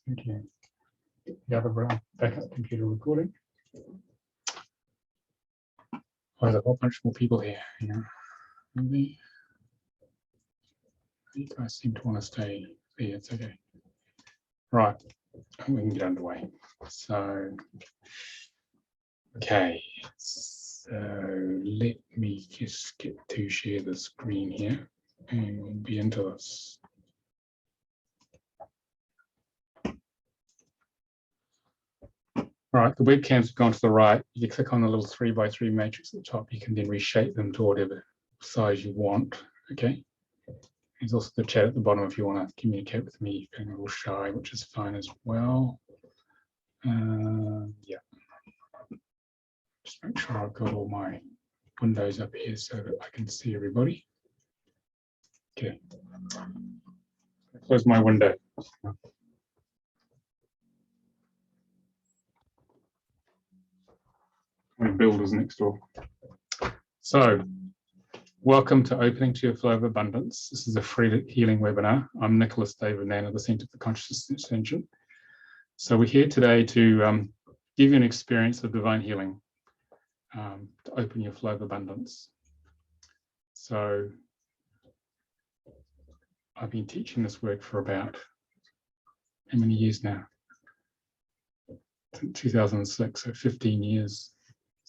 Thank you. The other backup computer recording. Oh, there's a whole bunch more people here. Yeah. Maybe. You guys seem to want to stay here. It's okay. Right. We can get underway. So, okay. So let me just get to share the screen here and we'll be into this. All right, the webcams have gone to the right. You click on the little 3x3 matrix at the top. You can then reshape them to whatever size you want. Okay. There's also the chat at the bottom if you want to communicate with me, feeling a little shy, which is fine as well. Yeah. Just make sure I've got all my windows up here so that I can see everybody. Okay. Close my window. My builder's next door. So, welcome to Opening to Your Flow of Abundance. This is a free healing webinar. I'm Nicolas Ngan of the Centre for Consciousness Extension. So we're here today to give you an experience of divine healing, to open your flow of abundance. So I've been teaching this work for about how many years now? 2006, so 15 years.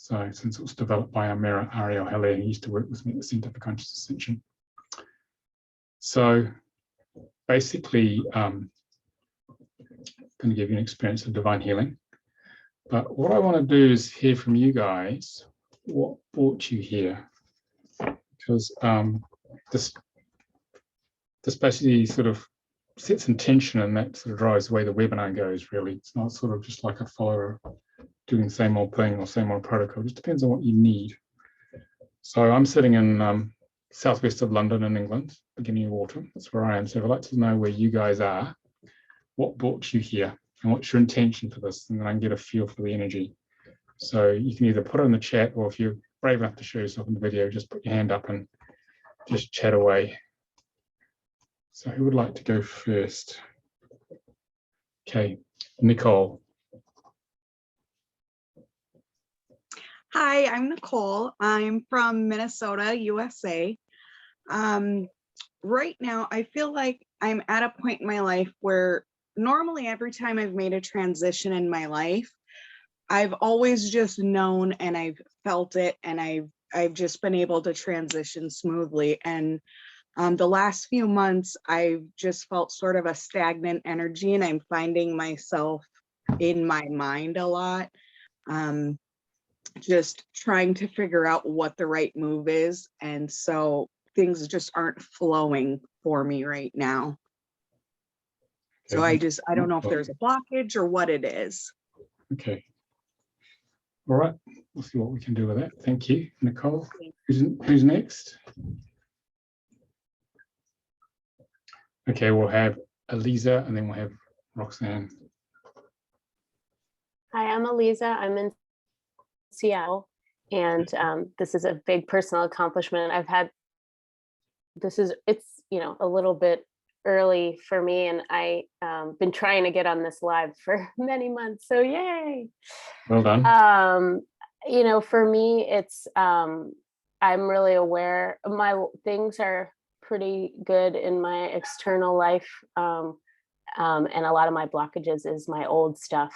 So since it was developed by Ariel Heller, who used to work with me at the Centre for Conscious Ascension. So basically, I'm going to give you an experience of divine healing. But what I want to do is hear from you guys what brought you here. Because this basically sort of sets intention and that sort of drives the way the webinar goes, really. It's not sort of just like a follower doing the same old thing or same old protocol. It just depends on what you need. So I'm sitting in southwest of London in England, beginning of autumn. That's where I am. So I'd like to know where you guys are, what brought you here, and what's your intention for this, and then I can get a feel for the energy. So you can either put it in the chat, or if you're brave enough to show yourself in the video, just put your hand up and just chat away. So who would like to go first? Okay, Nicole. Hi, I'm Nicole. I'm from Minnesota, USA. Right now, I feel like I'm at a point in my life where normally every time I've made a transition in my life, I've always just known and I've felt it, and I've just been able to transition smoothly. And the last few months, I've just felt sort of a stagnant energy, and I'm finding myself in my mind a lot. Just trying to figure out what the right move is. And so things just aren't flowing for me right now. So I don't know if there's a blockage or what it is. Okay. All right. We'll see what we can do with that. Thank you, Nicole. Who's next? Okay, we'll have Eliza and then we'll have Roxanne. Hi, I'm Eliza. I'm in Seattle, and this is a big personal accomplishment. It's a little bit early for me, and I been trying to get on this live for many months, so yay. Well done. For me, it's I'm really aware my things are pretty good in my external life, and a lot of my blockages is my old stuff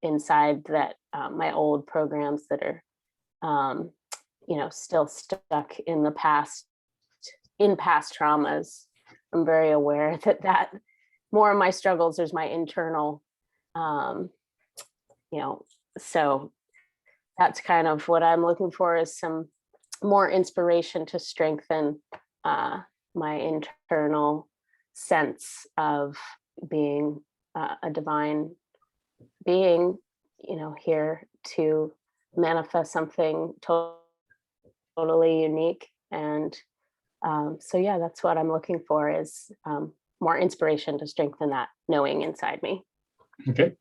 inside that, my old programs that are still stuck in the past, in past traumas. I'm very aware that more of my struggles is my internal, so that's kind of what I'm looking for, is some more inspiration to strengthen my internal sense of being a divine being, here to manifest something totally unique. And so yeah, that's what I'm looking for, is more inspiration to strengthen that knowing inside me. Okay.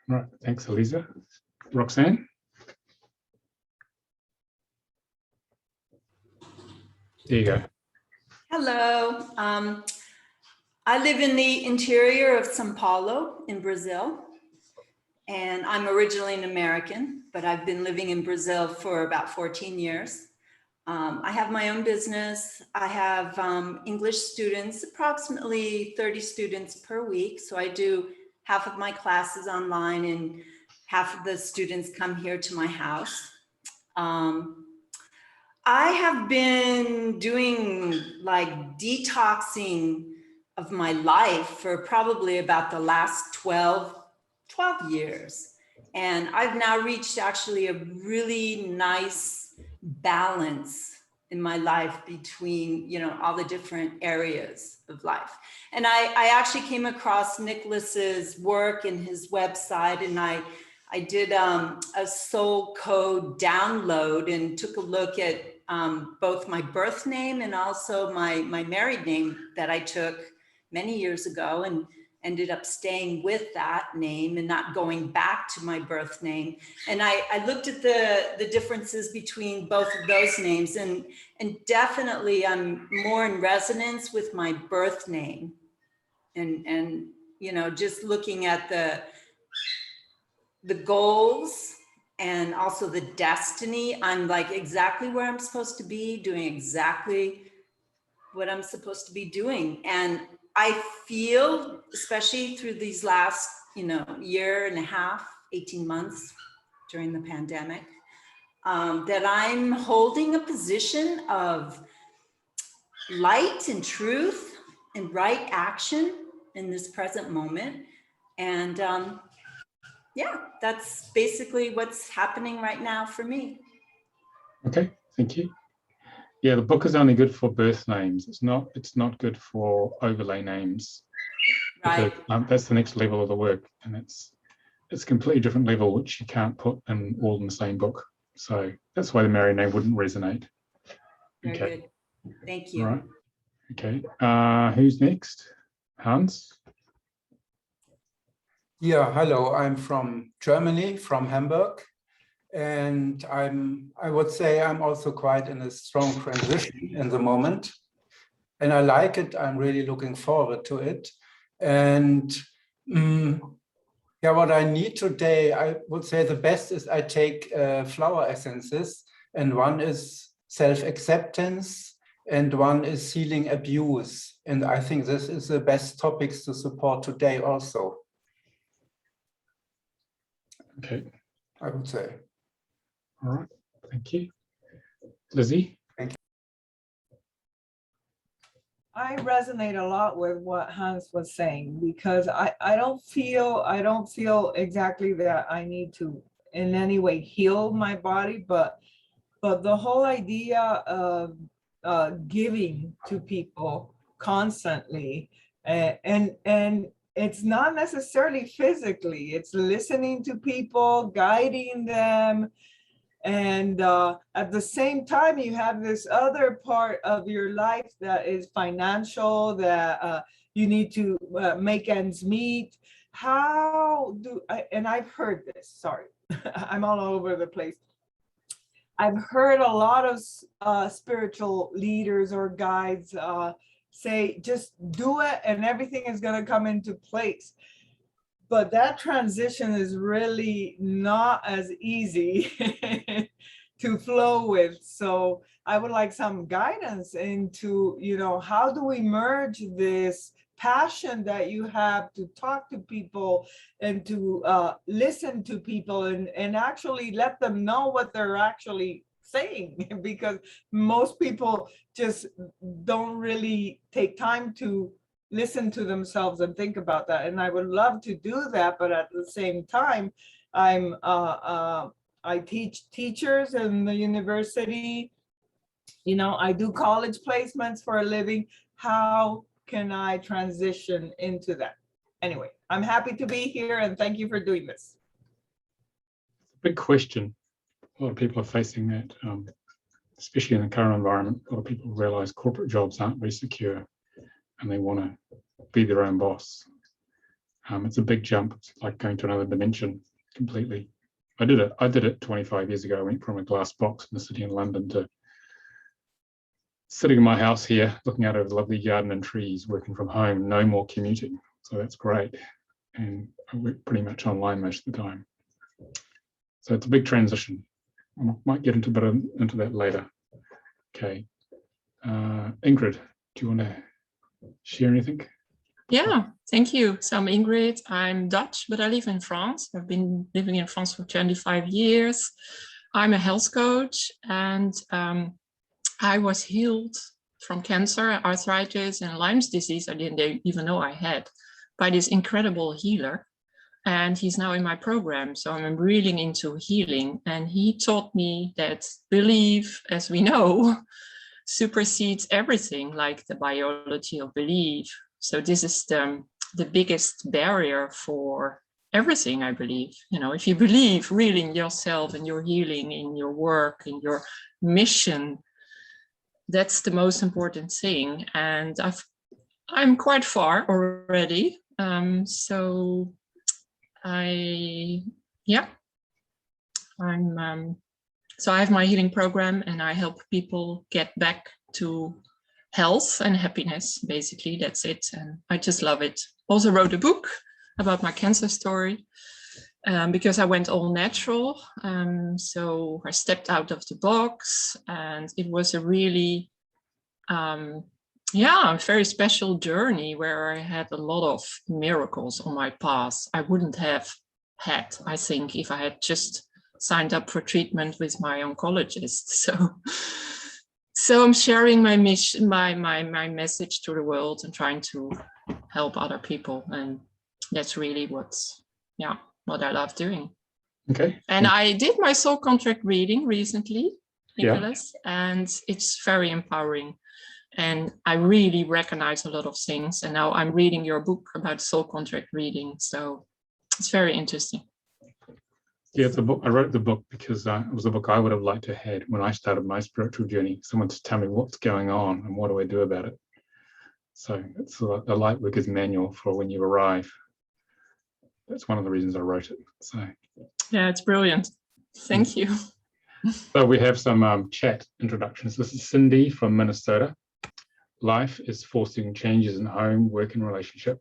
All right. Thanks, Eliza. Roxanne? There you go. Hello. I live in the interior of São Paulo in Brazil, and I'm originally an American, but I've been living in Brazil for about 14 years. I have my own business. I have English students, approximately 30 students per week. So I do half of my classes online and half of the students come here to my house. I have been doing like detoxing of my life for probably about the last 12 years. And I've now reached actually a really nice balance in my life between, you know, all the different areas of life. And I actually came across Nicolas's work and his website, and I did a soul code download and took a look at both my birth name and also my married name that I took many years ago, and ended up staying with that name and not going back to my birth name. And I looked at the differences between both of those names, and definitely I'm more in resonance with my birth name. And you know, just looking at the goals and also the destiny, I'm like exactly where I'm supposed to be, doing exactly what I'm supposed to be doing. And I feel, especially through these last, you know, year and a half, 18 months during the pandemic, that I'm holding a position of light and truth and right action in this present moment. And yeah, that's basically what's happening right now for me. Okay, thank you. Yeah, the book is only good for birth names. It's not good for overlay names. Right. Because, that's the next level of the work, and it's a completely different level which you can't put in all in the same book. So that's why the married name wouldn't resonate. Very Okay. good. Thank you. All right. Okay. Who's next? Hans? Yeah, hello. I'm from Germany, from Hamburg. And I would say I'm also quite in a strong transition in the moment. And I like it. I'm really looking forward to it. And yeah, what I need today, I would say the best is I take flower essences, and one is self-acceptance and one is healing abuse. And I think this is the best topics to support today also, Okay. I would say. All right. Thank you. Lizzie? I resonate a lot with what Hans was saying, because I don't feel exactly that I need to in any way heal my body, but the whole idea of giving to people constantly, and it's not necessarily physically, it's listening to people, guiding them. And at the same time, you have this other part of your life that is financial, that you need to make ends meet. How do I, and I've heard this, sorry, I'm all over the place. I've heard a lot of spiritual leaders or guides say, just do it and everything is going to come into place. But that transition is really not as easy to flow with. So I would like some guidance into, you know, how do we merge this passion that you have to talk to people and to listen to people and actually let them know what they're actually saying, because most people just don't really take time to listen to themselves and think about that. And I would love to do that, but at the same time, I teach teachers in the university. You know, I do college placements for a living. How can I transition into that? Anyway, I'm happy to be here and thank you for doing this. Big question. A lot of people are facing that, especially in the current environment. A lot of people realize corporate jobs aren't very secure and they want to be their own boss. It's a big jump. It's like going to another dimension completely. I did it 25 years ago. I went from a glass box in the city in London to sitting in my house here, looking out over the lovely garden and trees, working from home, no more commuting. So that's great. And I work pretty much online most of the time. So it's a big transition. I might get into that later. Okay. Ingrid, do you want to share anything? Yeah, thank you. So I'm Ingrid. I'm Dutch, but I live in France. I've been living in France for 25 years. I'm a health coach, and I was healed from cancer, arthritis, and Lyme's disease. I didn't even know I had, by this incredible healer. And he's now in my program. So I'm really into healing. And he taught me that belief, as we know, supersedes everything, like the biology of belief. So this is the biggest barrier for everything, I believe. You know, if you believe really in yourself and your healing, in your work, in your mission, that's the most important thing. And I'm quite far already. So I have my healing program, and I help people get back to health and happiness. Basically, that's it. And I just love it. Also wrote a book about my cancer story because I went all natural. So I stepped out of the box, and it was a really, very special journey where I had a lot of miracles on my path I wouldn't have had, I think, if I had just signed up for treatment with my oncologist. So I'm sharing my mission, my message to the world, and trying to help other people. And that's really what I love doing. Okay. And I did my soul contract reading recently, Nicolas, and it's very empowering. And I really recognize a lot of things. And now I'm reading your book about soul contract reading. So it's very interesting. Yeah, the book. I wrote the book because it was a book I would have liked to have had when I started my spiritual journey. Someone to tell me what's going on and what do I do about it. So it's a light worker's manual for when you arrive. That's one of the reasons I wrote it. So yeah, it's brilliant. Thank you. So we have some chat introductions. This is Cindy from Minnesota. Life is forcing changes in home, work, and relationship.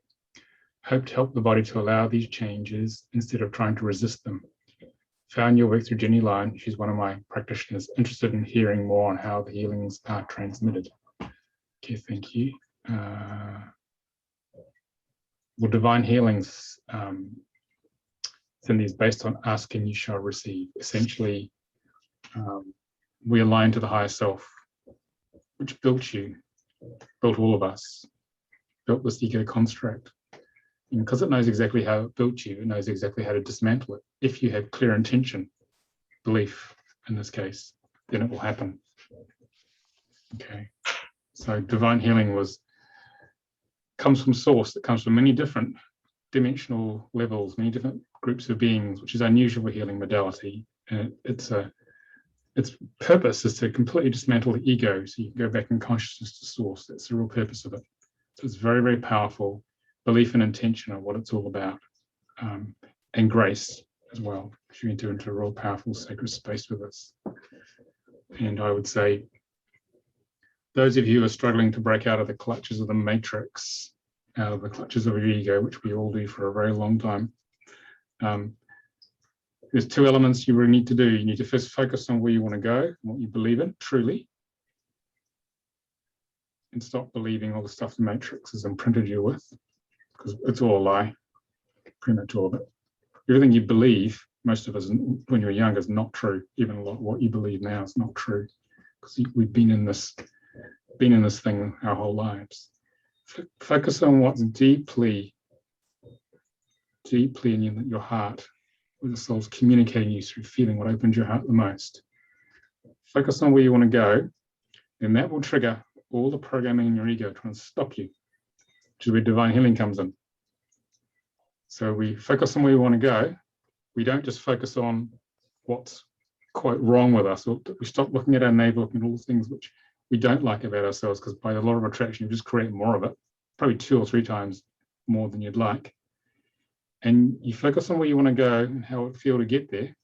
Hope to help the body to allow these changes instead of trying to resist them. Found your work through Jenny Lyon. She's one of my practitioners, interested in hearing more on how the healings are transmitted. Okay, thank you. Well, divine healings, Cindy, is based on ask and you shall receive. Essentially, we align to the higher self, which built you, built all of us, built this ego construct. And because it knows exactly how it built you, it knows exactly how to dismantle it. If you have clear intention, belief in this case, then it will happen. Okay, so divine healing comes from source. It comes from many different dimensional levels, many different groups of beings, which is unusual for healing modality. And its purpose is to completely dismantle the ego, so you can go back in consciousness to source. That's the real purpose of it. So it's very, very powerful. Belief and intention are what it's all about, and grace as well. You enter into a real powerful sacred space with us. And I would say, those of you who are struggling to break out of the clutches of the matrix, out of the clutches of your ego, which we all do for a very long time, there's two elements you really need to do. You need to first focus on where you want to go, and what you believe in, truly, and stop believing all the stuff the matrix has imprinted you with, because it's all a lie, pretty much all of it. Everything you believe, most of us, when you were young, is not true. Even a lot of what you believe now is not true, because we've been in this thing our whole lives. Focus on what's deeply in your heart, where the soul's communicating you through feeling what opens your heart the most. Focus on where you want to go, and that will trigger all the programming in your ego trying to stop you, which is where divine healing comes in. So we focus on where we want to go. We don't just focus on what's quite wrong with us. We stop looking at our navel and all the things which we don't like about ourselves, because by the law of attraction, you just create more of it, probably 2 or 3 times more than you'd like. And you focus on where you want to go and how it feels to get there.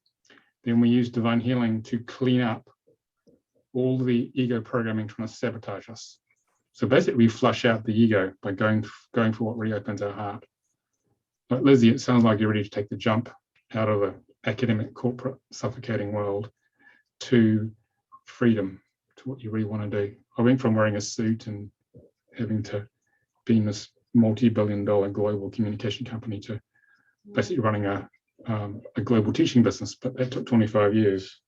Then we use divine healing to clean up all the ego programming trying to sabotage us. So basically, we flush out the ego by going for what reopens our heart. Like Lizzie, it sounds like you're ready to take the jump out of the academic, corporate, suffocating world to freedom, to what you really want to do. I went from wearing a suit and having to be in this multi-billion-dollar global communication company to basically running a global teaching business, but that took 25 years.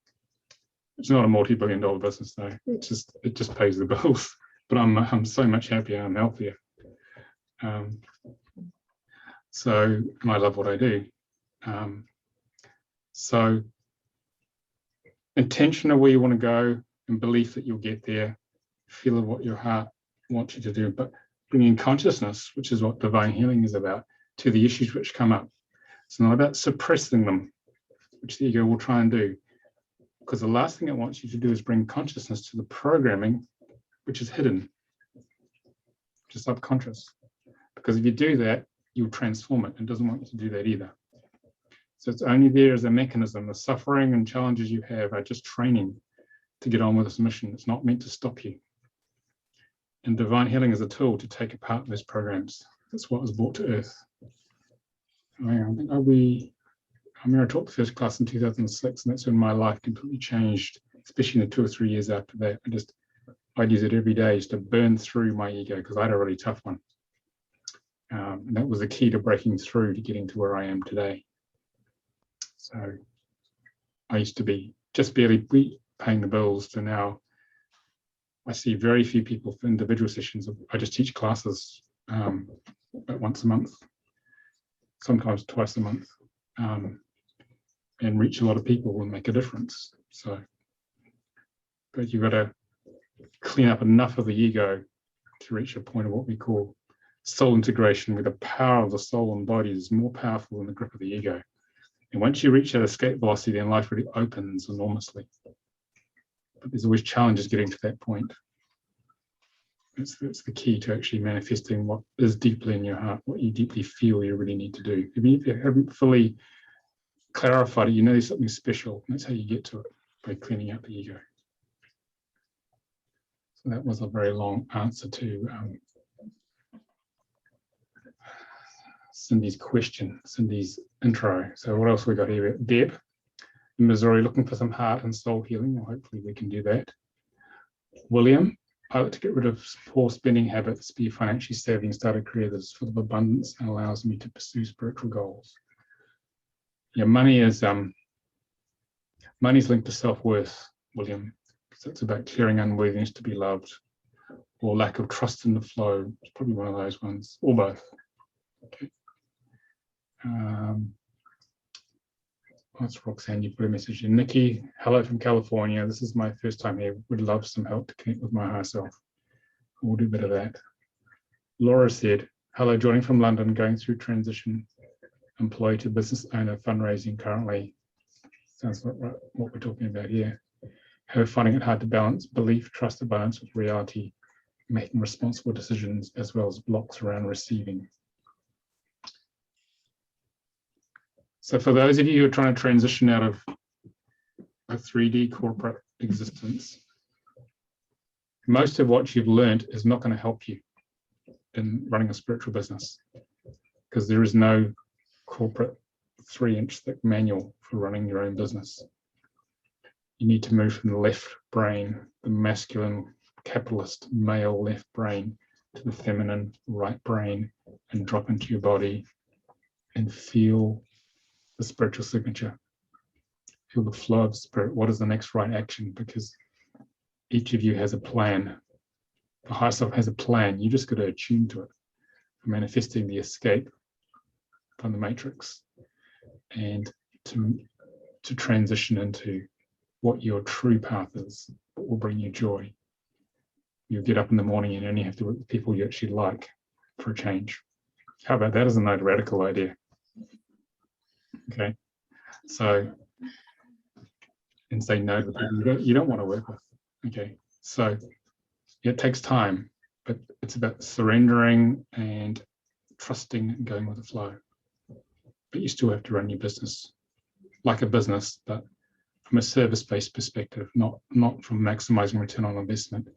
It's not a multi-billion-dollar business though. It just pays the bills. But I'm so much happier. I'm healthier. So, and I love what I do. So, intention of where you want to go and belief that you'll get there, feel of what your heart wants you to do, but bringing consciousness, which is what divine healing is about, to the issues which come up. It's not about suppressing them, which the ego will try and do, because the last thing it wants you to do is bring consciousness to the programming, which is hidden, which is subconscious. Because if you do that, you'll transform it, and it doesn't want you to do that either. So it's only there as a mechanism. The suffering and challenges you have are just training to get on with this mission. It's not meant to stop you. And divine healing is a tool to take apart those programs. That's what was brought to Earth. I taught the first class in 2006, and that's when my life completely changed, especially in the 2 or 3 years after that. I'd use it every day just to burn through my ego, because I had a really tough one. And that was the key to breaking through to getting to where I am today. So I used to be just barely paying the bills to now I see very few people for individual sessions. I just teach classes about once a month, sometimes twice a month, and reach a lot of people and make a difference. So, but you've got to clean up enough of the ego to reach a point of what we call soul integration, where the power of the soul and body is more powerful than the grip of the ego. And once you reach that escape velocity, then life really opens enormously. But there's always challenges getting to that point. That's the key to actually manifesting what is deeply in your heart, what you deeply feel you really need to do. If you haven't fully clarified it, you know there's something special. And that's how you get to it, by cleaning out the ego. So that was a very long answer to Cindy's question, Cindy's intro. So what else we got here? Deb in Missouri, looking for some heart and soul healing. Well, hopefully we can do that. William, I like to get rid of poor spending habits, be financially savvy, and start a career that is full of abundance and allows me to pursue spiritual goals. Yeah, money's linked to self-worth, William. So it's about clearing unworthiness to be loved, or lack of trust in the flow. It's probably one of those ones, or both. Okay. That's Roxanne, you put a message in. Nikki, hello from California. This is my first time here. Would love some help to connect with my higher self. We'll do a bit of that. Laura said, hello, joining from London, going through transition, employee to business owner, fundraising currently. Sounds like what we're talking about here. Her finding it hard to balance belief, trust, abundance with reality, making responsible decisions, as well as blocks around receiving. So for those of you who are trying to transition out of a 3D corporate existence, most of what you've learned is not going to help you in running a spiritual business, because there is no corporate 3-inch thick manual for running your own business. You need to move from the left brain, the masculine, capitalist, male left brain, to the feminine right brain, and drop into your body and feel the spiritual signature. Feel the flow of spirit. What is the next right action? Because each of you has a plan. The higher self has a plan. You just got to attune to it. For manifesting the escape from the matrix, and to transition into what your true path is, what will bring you joy. You get up in the morning and only have to work with people you actually like for a change. How about that as a radical idea? Okay, so, and say no to the people you don't want to work with. Okay, so it takes time, but it's about surrendering and trusting and going with the flow. But you still have to run your business like a business, but from a service-based perspective, not from maximizing return on investment.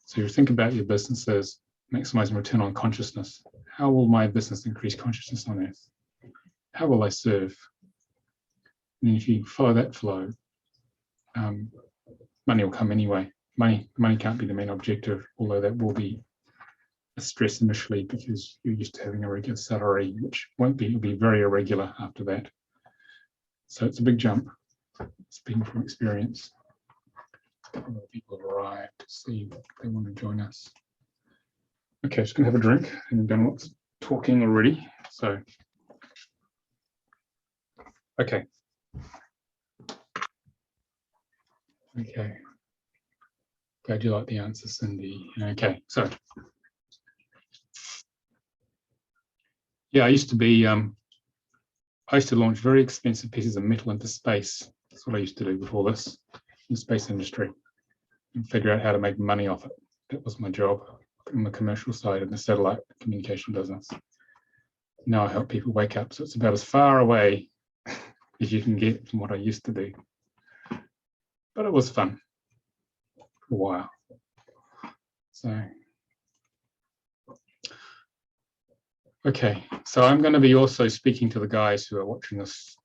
So you think about your business as maximizing return on consciousness. How will my business increase consciousness on earth? How will I serve? And if you follow that flow, money will come anyway. Money can't be the main objective, although that will be a stress initially because you're used to having a regular salary, which won't be, it'll be very irregular after that. So it's a big jump, speaking from experience. A lot of people have arrived to see if they want to join us. Okay, just gonna have a drink and we've done lots of talking already. So, okay. Okay. Glad you like the answer, Cindy. Okay, so yeah, I used to launch very expensive pieces of metal into space. That's what I used to do before this in the space industry and figure out how to make money off it. That was my job on the commercial side of the satellite communication business. Now I help people wake up. So it's about as far away as you can get from what I used to do. But it was fun for a while. So, okay, so I'm going to be also speaking to the guys who are watching this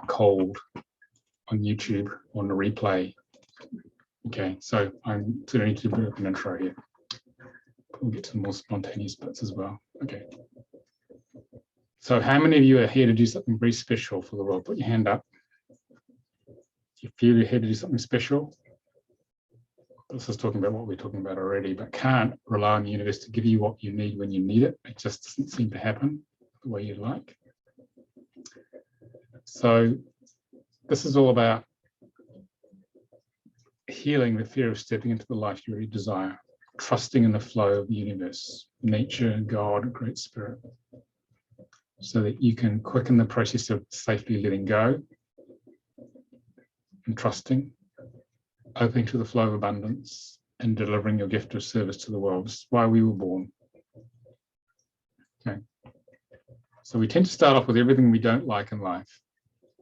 cold on YouTube on the replay. Okay, so I'm going to need to do a bit of an intro here. We'll get some more spontaneous bits as well. Okay. So how many of you are here to do something very special for the world? Put your hand up. If you feel you're here to do something special, this is talking about what we're talking about already, but can't rely on the universe to give you what you need when you need it. It just doesn't seem to happen the way you'd like. So this is all about healing the fear of stepping into the life you really desire, trusting in the flow of the universe, nature, God, Great Spirit, so that you can quicken the process of safely letting go and trusting, opening to the flow of abundance and delivering your gift of service to the world. This is why we were born. Okay. So we tend to start off with everything we don't like in life.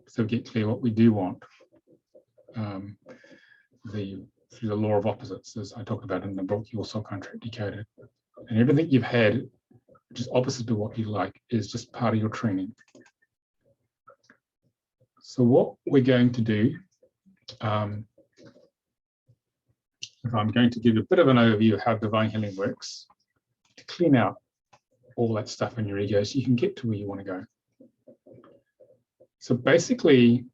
So we get clear what we do want. Through the law of opposites, as I talk about in the book, Your Soul Contract Decoded. And everything you've had, which is opposite to what you like, is just part of your training. So what we're going to do, I'm going to give a bit of an overview of how divine healing works to clean out all that stuff in your ego so you can get to where you want to go. So basically,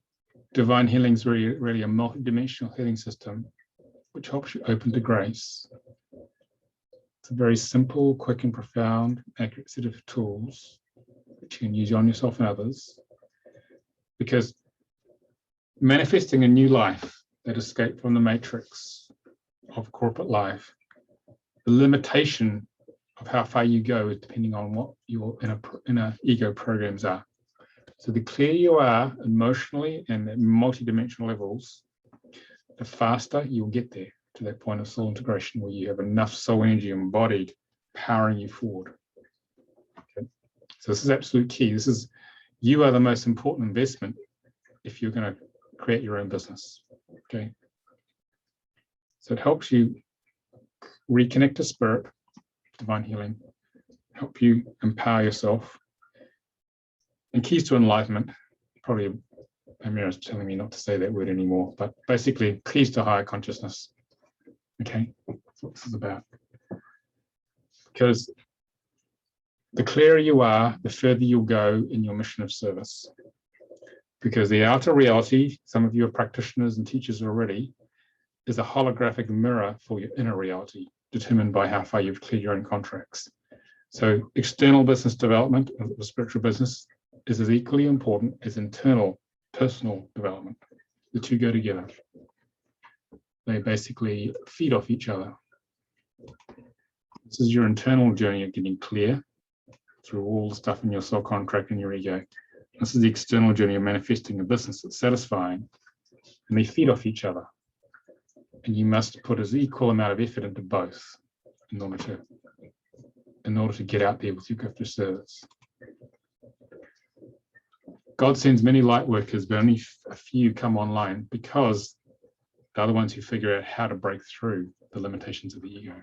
divine healing is really a multidimensional healing system which helps you open to grace. It's a very simple, quick and profound, accurate set of tools which you can use on yourself and others, because manifesting a new life that escaped from the matrix of corporate life, the limitation of how far you go is depending on what your inner ego programs are. So the clearer you are emotionally and at multi-dimensional levels, the faster you'll get there to that point of soul integration where you have enough soul energy embodied, powering you forward. Okay. So this is absolute key. You are the most important investment if you're going to create your own business. Okay. So it helps you reconnect to spirit, divine healing, help you empower yourself. And keys to enlightenment, probably Amira's telling me not to say that word anymore, but basically keys to higher consciousness. Okay, that's what this is about. Because the clearer you are, the further you'll go in your mission of service. Because the outer reality, some of you are practitioners and teachers already, is a holographic mirror for your inner reality, determined by how far you've cleared your own contracts. So external business development of the spiritual business is as equally important as internal personal development. The two go together. They basically feed off each other. This is your internal journey of getting clear through all the stuff in your soul contract and your ego. This is the external journey of manifesting a business that's satisfying, and they feed off each other. And you must put as equal amount of effort into both in order to get out there with your gift of service. God sends many light workers, but only a few come online because They're the ones who figure out how to break through the limitations of the ego.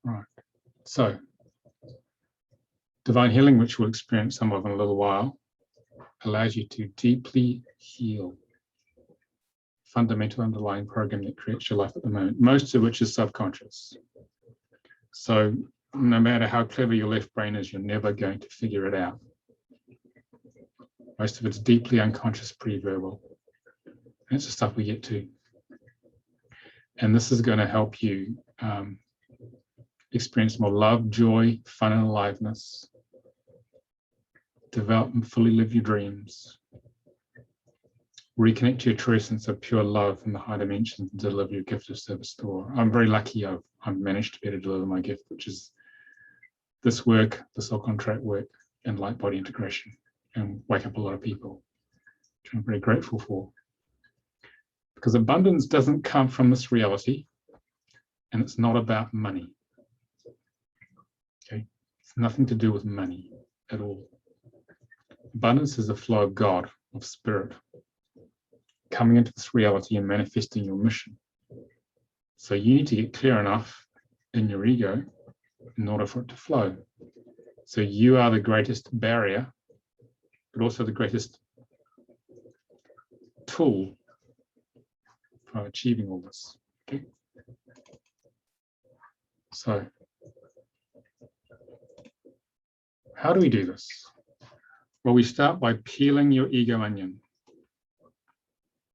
Right. So, divine healing, which we'll experience some of in a little while, allows you to deeply heal fundamental underlying program that creates your life at the moment, most of which is subconscious. So no matter how clever your left brain is, you're never going to figure it out. Most of it's deeply unconscious, pre-verbal. That's the stuff we get to. And this is going to help you experience more love, joy, fun, and aliveness. Develop and fully live your dreams. Reconnect to your true essence of pure love in the high dimensions and deliver your gift of service to all. I'm very lucky I've managed to be able to deliver my gift, which is this work, the soul contract work, and light body integration, and wake up a lot of people, which I'm very grateful for. Because abundance doesn't come from this reality, and it's not about money. Okay, it's nothing to do with money at all. Abundance is the flow of God, of spirit, coming into this reality and manifesting your mission. So you need to get clear enough in your ego in order for it to flow. So you are the greatest barrier, but also the greatest tool for achieving all this. Okay. So how do we do this? Well, we start by peeling your ego onion.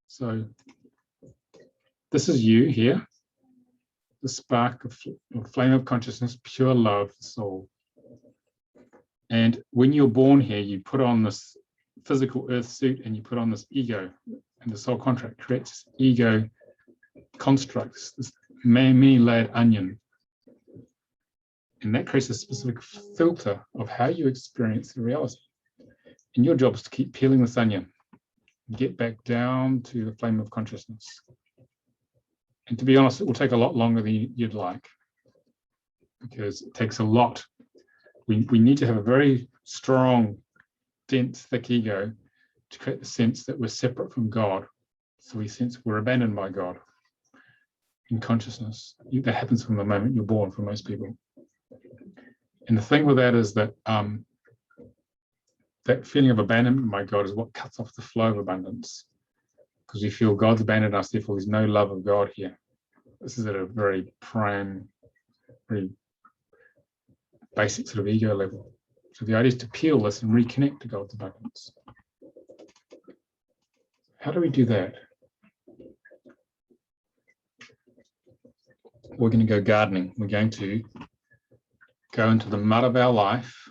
So this is you here, the spark of flame of consciousness, pure love, the soul. And when you're born here, you put on this physical earth suit and you put on this ego, and the soul contract creates ego constructs, this many layered onion. And that creates a specific filter of how you experience the reality. And your job is to keep peeling this onion, get back down to the flame of consciousness. And to be honest, it will take a lot longer than you'd like, because it takes a lot. We need to have a very strong, dense, thick ego to create the sense that we're separate from God. So we sense we're abandoned by God in consciousness. That happens from the moment you're born for most people. And the thing with that is that that feeling of abandonment by God is what cuts off the flow of abundance, because we feel God's abandoned us, therefore there's no love of God here. This is at a very prime, very basic sort of ego level. So the idea is to peel this and reconnect to God's abundance. How do we do that? We're going to go gardening. We're going to go into the mud of our life,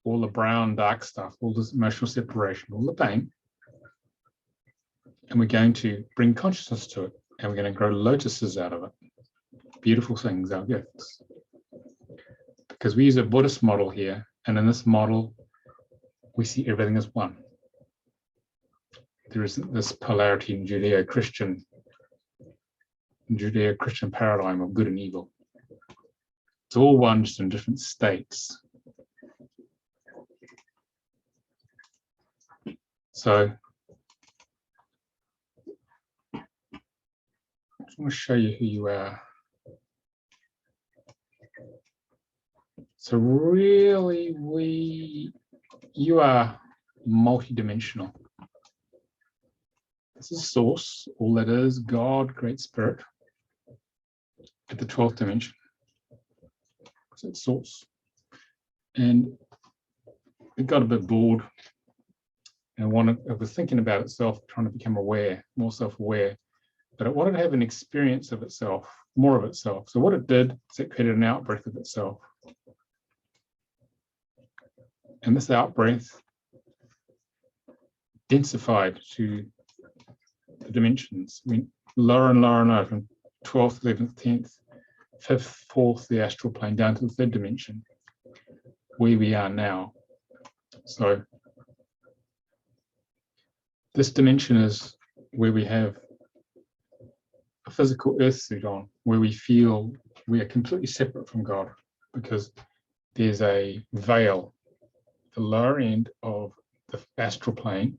all the brown, dark stuff, all this emotional separation, all the pain, and we're going to bring consciousness to it, and we're going to grow lotuses out of it. Beautiful things, our gifts. Because we use a Buddhist model here, and in this model, we see everything as one. There isn't this polarity in Judeo-Christian paradigm of good and evil. It's all one, just in different states. So I just want to show you who you are. So really, you are multidimensional. This is source, all that is, God, Great Spirit, at the 12th dimension. So it's source. And it got a bit bored and it was thinking about itself, trying to become aware, more self-aware, but it wanted to have an experience of itself, more of itself. So what it did is it created an out-breath of itself. And this out-breath densified to the dimensions. I mean, lower and lower and lower, from 12th, 11th, 10th, 5th, 4th, the astral plane, down to the 3rd dimension, where we are now. So this dimension is where we have a physical earth suit on, where we feel we are completely separate from God, because there's a veil, the lower end of the astral plane,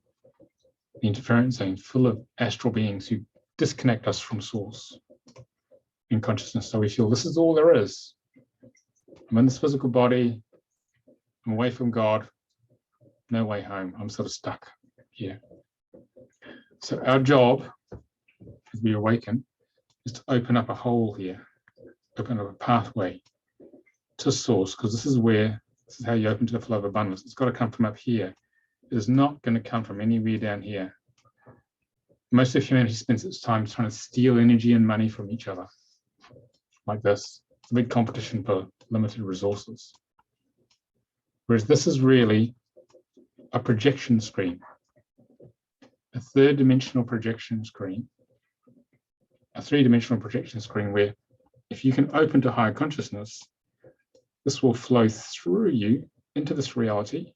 the interference zone, full of astral beings who disconnect us from source in consciousness. So we feel this is all there is. I'm in this physical body, I'm away from God, no way home. I'm sort of stuck here. So our job, as we awaken, is to open up a hole here, open up a pathway to source, because this is how you open to the flow of abundance. It's got to come from up here. It is not going to come from anywhere down here. Most of humanity spends its time trying to steal energy and money from each other, like this. It's a big competition for limited resources. Whereas this is really a projection screen, a third-dimensional projection screen, a three-dimensional projection screen where if you can open to higher consciousness, this will flow through you into this reality.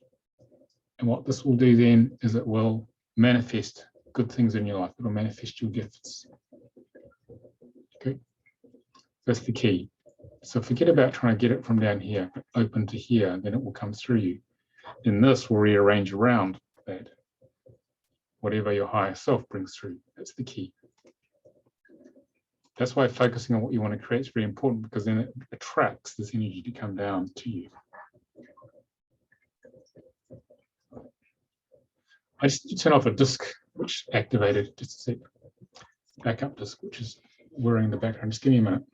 And what this will do then is it will manifest good things in your life. It will manifest your gifts. Okay, that's the key. So forget about trying to get it from down here, but open to here, then it will come through you. And this will rearrange around that. Whatever your higher self brings through, that's the key. That's why focusing on what you want to create is very important, because then it attracts this energy to come down to you. I just need to turn off a disk which activated, just a sec. Backup disk, which is whirring in the background. Just give me a minute.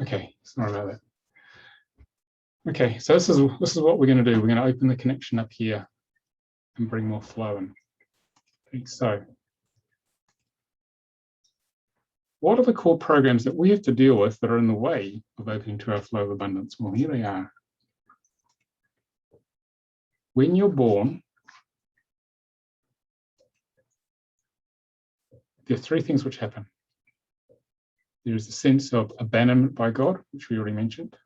Okay, sorry about that. Okay, so this is what we're going to do. We're going to open the connection up here and bring more flow in. Okay, so what are the core programs that we have to deal with that are in the way of opening to our flow of abundance? Well, here they are. When you're born, there are three things which happen. There is the sense of abandonment by God, which we already mentioned.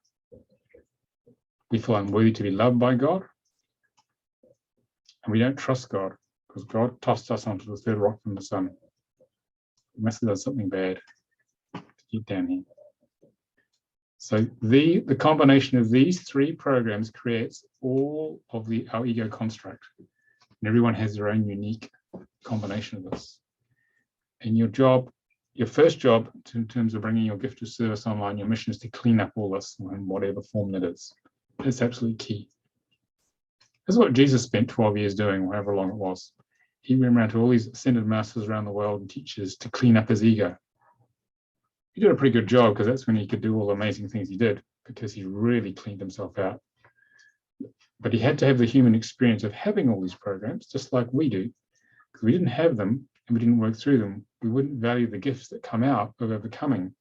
We feel unworthy to be loved by God. And we don't trust God, because God tossed us onto the third rock from the sun. He must have done something bad to get down here. So the combination of these three programs creates all of our ego construct. And everyone has their own unique combination of this. And your first job in terms of bringing your gift of service online, your mission is to clean up all this in whatever form that is. It's absolutely key. This is what Jesus spent 12 years doing, however long it was. He went around to all these ascended masters around the world and teachers to clean up his ego. He did a pretty good job, because that's when he could do all the amazing things he did, because he really cleaned himself out. But he had to have the human experience of having all these programs, just like we do. Because we didn't have them and we didn't work through them, we wouldn't value the gifts that come out of overcoming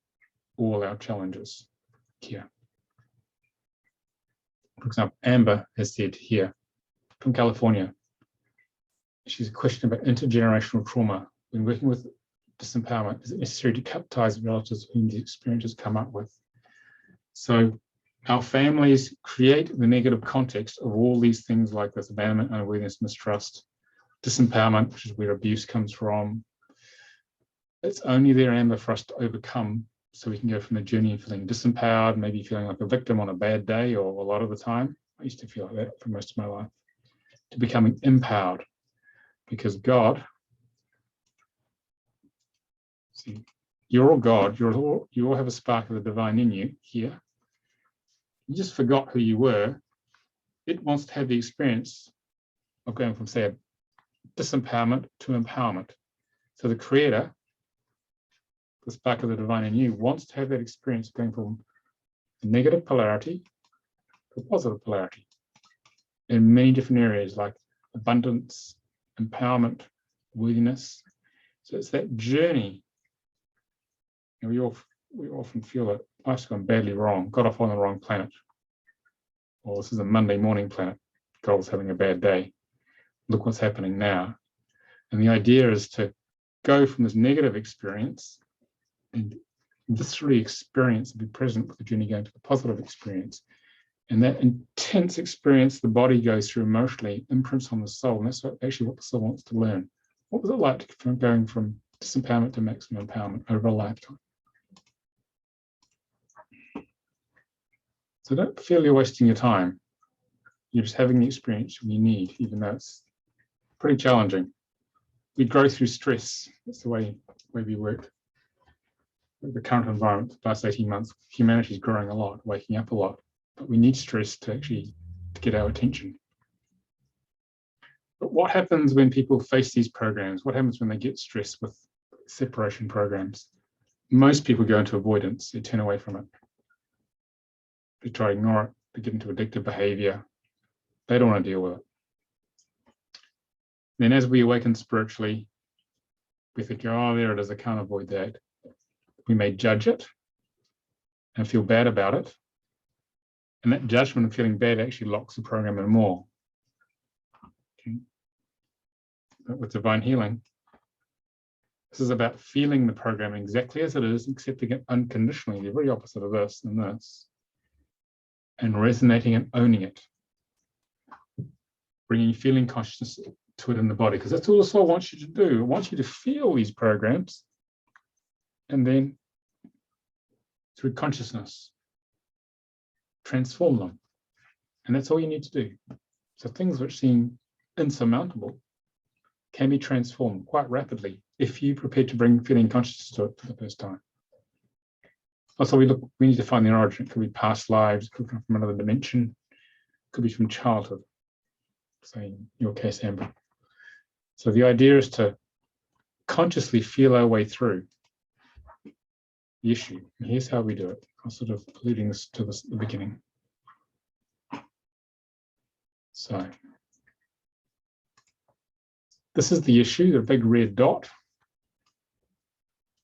all our challenges here. For example, Amber has said here, from California, she's a question about intergenerational trauma. When working with disempowerment, is it necessary to cut ties with relatives whom the experiences come up with? So our families create the negative context of all these things like this: abandonment, unawareness, mistrust, disempowerment, which is where abuse comes from. It's only there, Amber, for us to overcome, so we can go from the journey of feeling disempowered, maybe feeling like a victim on a bad day, or a lot of the time. I used to feel like that for most of my life, to becoming empowered, because God, see, you're all God, you all have a spark of the divine in you here. You just forgot who you were. It wants to have the experience of going from, say, disempowerment to empowerment. So the creator, the spark of the divine in you, wants to have that experience of going from a negative polarity to a positive polarity in many different areas, like abundance, empowerment, worthiness. So it's that journey. And we often feel that life's gone badly wrong, got off on the wrong planet. Or this is a Monday morning planet, God was having a bad day. look what's happening now. And the idea is to go from this negative experience and viscerally experience and be present with the journey going to the positive experience. And that intense experience the body goes through emotionally imprints on the soul. And that's actually what the soul wants to learn. What was it like from going from disempowerment to maximum empowerment over a lifetime? So don't feel you're wasting your time. You're just having the experience you need, even though it's pretty challenging. We grow through stress. That's the way we work. The current environment, the last 18 months, humanity is growing a lot, waking up a lot, but we need stress to actually get our attention. But what happens when people face these programs? What happens when they get stressed with separation programs? Most people go into avoidance. They turn away from it. They try to ignore it. They get into addictive behavior. They don't want to deal with it. Then as we awaken spiritually, we think, oh, there it is, I can't avoid that. We may judge it and feel bad about it. And that judgment and feeling bad actually locks the program in more. Okay. But with divine healing, this is about feeling the program exactly as it is, accepting it unconditionally, the very opposite of this and this, and resonating and owning it. Bringing feeling consciousness to it in the body, because that's all the soul wants you to do. It wants you to feel these programs, and then through consciousness, transform them. And that's all you need to do. So things which seem insurmountable can be transformed quite rapidly if you prepare to bring feeling consciousness to it for the first time. Also, we need to find the origin. It could be past lives, it could come from another dimension, it could be from childhood, say in your case, Amber. So the idea is to consciously feel our way through the issue. And here's how we do it. I'm sort of alluding this to the beginning. So this is the issue, the big red dot.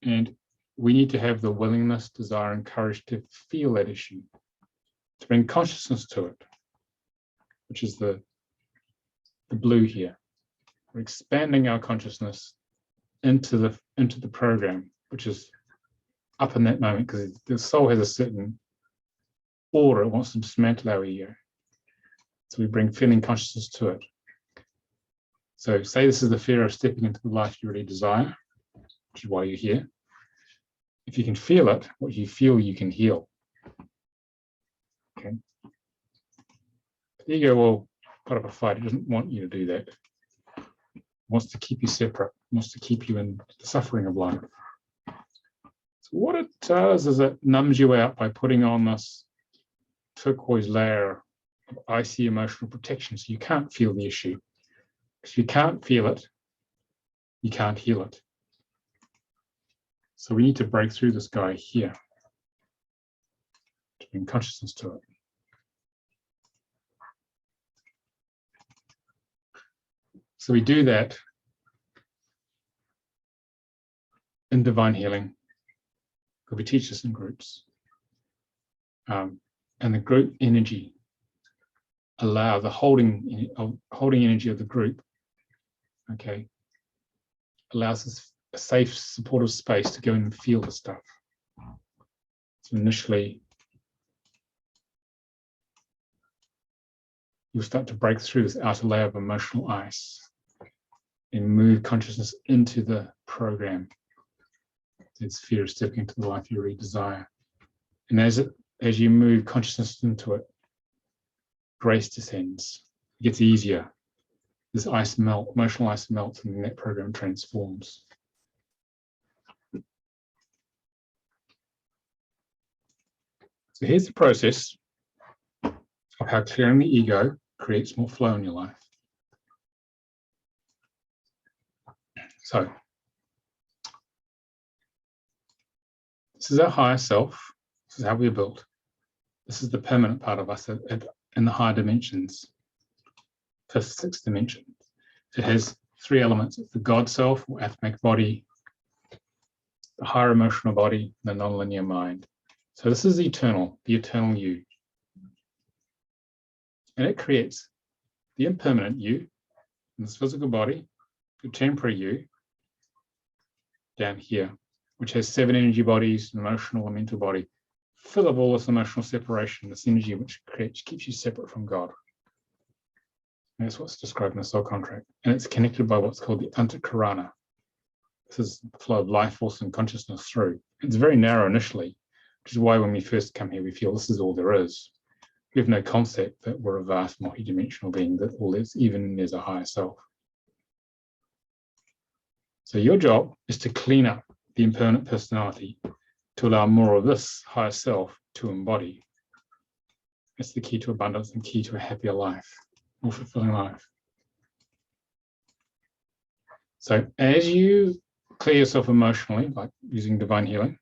And we need to have the willingness, desire, and courage to feel that issue, to bring consciousness to it, which is the blue here. We're expanding our consciousness into the program, which is up in that moment, because the soul has a certain order. It wants to dismantle our ego. So we bring feeling consciousness to it. So say this is the fear of stepping into the life you really desire, which is why you're here. If you can feel it, what you feel you can heal. Okay. The ego will put up a fight. It doesn't want you to do that. It wants to keep you separate. It wants to keep you in the suffering of life. So what it does is it numbs you out by putting on this turquoise layer of icy emotional protection, so you can't feel the issue. If you can't feel it, you can't heal it. So we need to break through this guy here to bring consciousness to it. So we do that in divine healing, because we teach this in groups. And the group energy allow the holding energy of the group, okay, allows us a safe, supportive space to go in and feel the stuff. So initially, you'll start to break through this outer layer of emotional ice and move consciousness into the program. It's fear of stepping into the life you really desire. And as you move consciousness into it, grace descends. It gets easier. This ice melts, emotional ice melts, and then that program transforms. So here's the process of how clearing the ego creates more flow in your life. So this is our higher self. This is how we're built. This is the permanent part of us in the higher dimensions, fifth, sixth dimension. It has three elements. It's the God self, or atmic body, the higher emotional body, the non-linear mind. So this is eternal, the eternal you. And it creates the impermanent you, in this physical body, your temporary you, down here, which has 7 energy bodies, an emotional and mental body, full of all this emotional separation, this energy which keeps you separate from God. And that's what's described in the soul contract. And it's connected by what's called the Antakarana. This is the flow of life force and consciousness through. It's very narrow initially, which is why when we first come here, we feel this is all there is. We have no concept that we're a vast multidimensional being, that all is, even there's a higher self. So your job is to clean up the impermanent personality to allow more of this higher self to embody. It's the key to abundance and key to a happier life, more fulfilling life. So as you clear yourself emotionally, like using divine healing,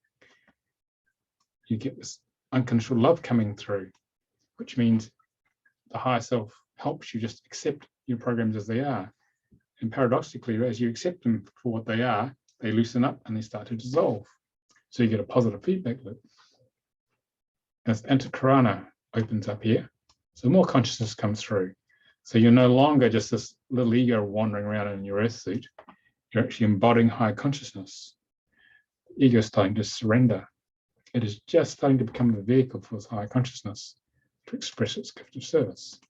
you get this unconditional love coming through, which means the higher self helps you just accept your programs as they are. And paradoxically, as you accept them for what they are, they loosen up and they start to dissolve. So you get a positive feedback loop. As Antakarana opens up here, so more consciousness comes through. So you're no longer just this little ego wandering around in your earth suit. You're actually embodying high consciousness. The ego is starting to surrender. It is just starting to become a vehicle for this higher consciousness to express its gift of service.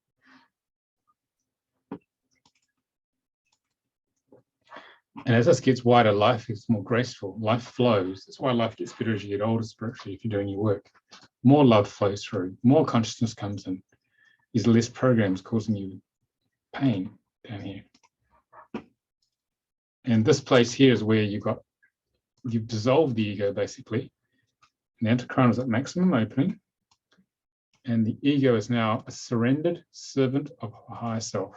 And as this gets wider, life is more graceful. Life flows. That's why life gets better as you get older spiritually if you're doing your work. More love flows through. More consciousness comes in. There's less programs causing you pain down here. And this place here is where you've dissolved the ego, basically. And the Antakarana is at maximum opening. And the ego is now a surrendered servant of a higher self.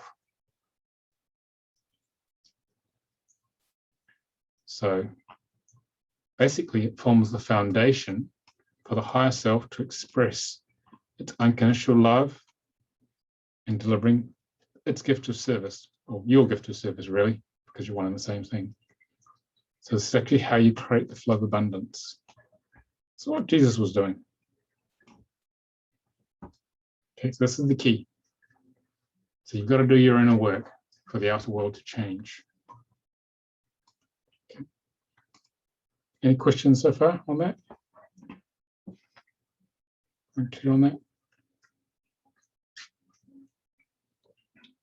So basically, it forms the foundation for the higher self to express its unconditional love and delivering its gift of service, or your gift of service, really, because you're one and the same thing. So it's actually how you create the flow of abundance. So what Jesus was doing. Okay, so this is the key. So you've got to do your inner work for the outer world to change. Okay. Any questions so far on that? Clear on that?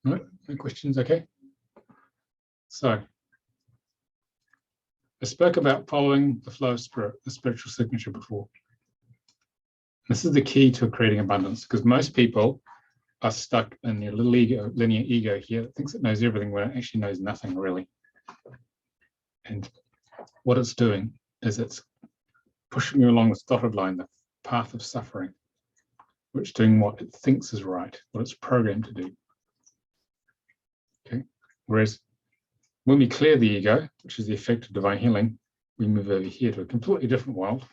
No questions, okay. So I spoke about following the flow of spirit, the spiritual signature before. This is the key to creating abundance, because most people are stuck in their little ego, linear ego here that thinks it knows everything when it actually knows nothing really. And what it's doing is it's pushing you along this dotted line, the path of suffering, which is doing what it thinks is right, what it's programmed to do. Okay. Whereas when we clear the ego, which is the effect of divine healing, we move over here to a completely different world,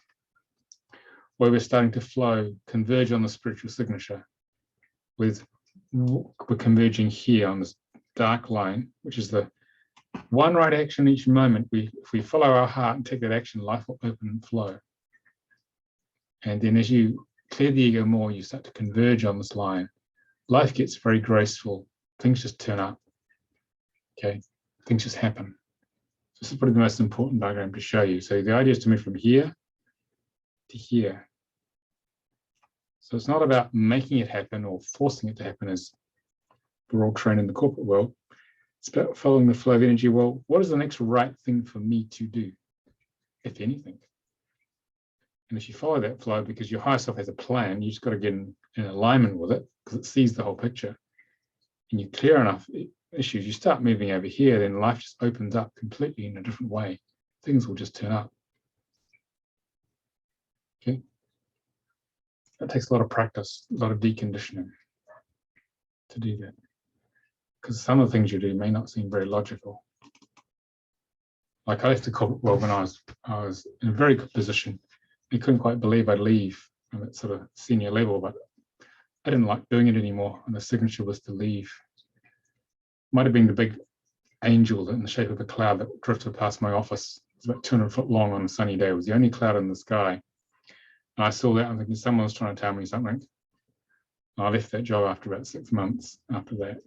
where we're starting to flow, converge on the spiritual signature. We're converging here on this dark line, which is the one right action each moment. If we follow our heart and take that action, life will open and flow. And then as you clear the ego more, you start to converge on this line. Life gets very graceful. Things just turn up. Okay, things just happen. This is probably the most important diagram to show you. So the idea is to move from here to here. So it's not about making it happen or forcing it to happen, as we're all trained in the corporate world. It's about following the flow of energy. Well, what is the next right thing for me to do, if anything? And if you follow that flow, because your higher self has a plan, you just got to get in alignment with it, because it sees the whole picture. And you clear enough issues, you start moving over here, then life just opens up completely in a different way. Things will just turn up. Okay. That takes a lot of practice, a lot of deconditioning to do that. Because some of the things you do may not seem very logical. Like I left the corporate world when I was in a very good position. I couldn't quite believe I'd leave from that sort of senior level, but I didn't like doing it anymore, and the signature was to leave. Might have been the big angel in the shape of a cloud that drifted past my office. It was about 200 foot long on a sunny day. It was the only cloud in the sky. And I saw that, I'm thinking someone was trying to tell me something. And I left that job after about 6 months after that.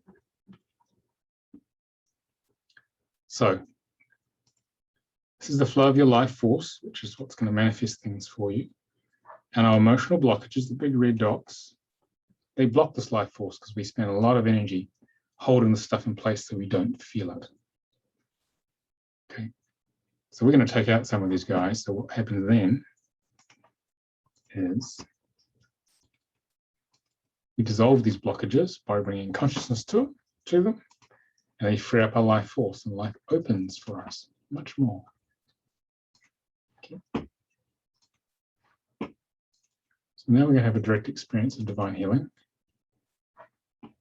So this is the flow of your life force, which is what's going to manifest things for you. And our emotional blockages, the big red dots, they block this life force because we spend a lot of energy holding the stuff in place so we don't feel it. Okay, so we're going to take out some of these guys. So what happens then is we dissolve these blockages by bringing consciousness to them, and they free up our life force, and life opens for us much more. Okay. So now we're going to have a direct experience of divine healing.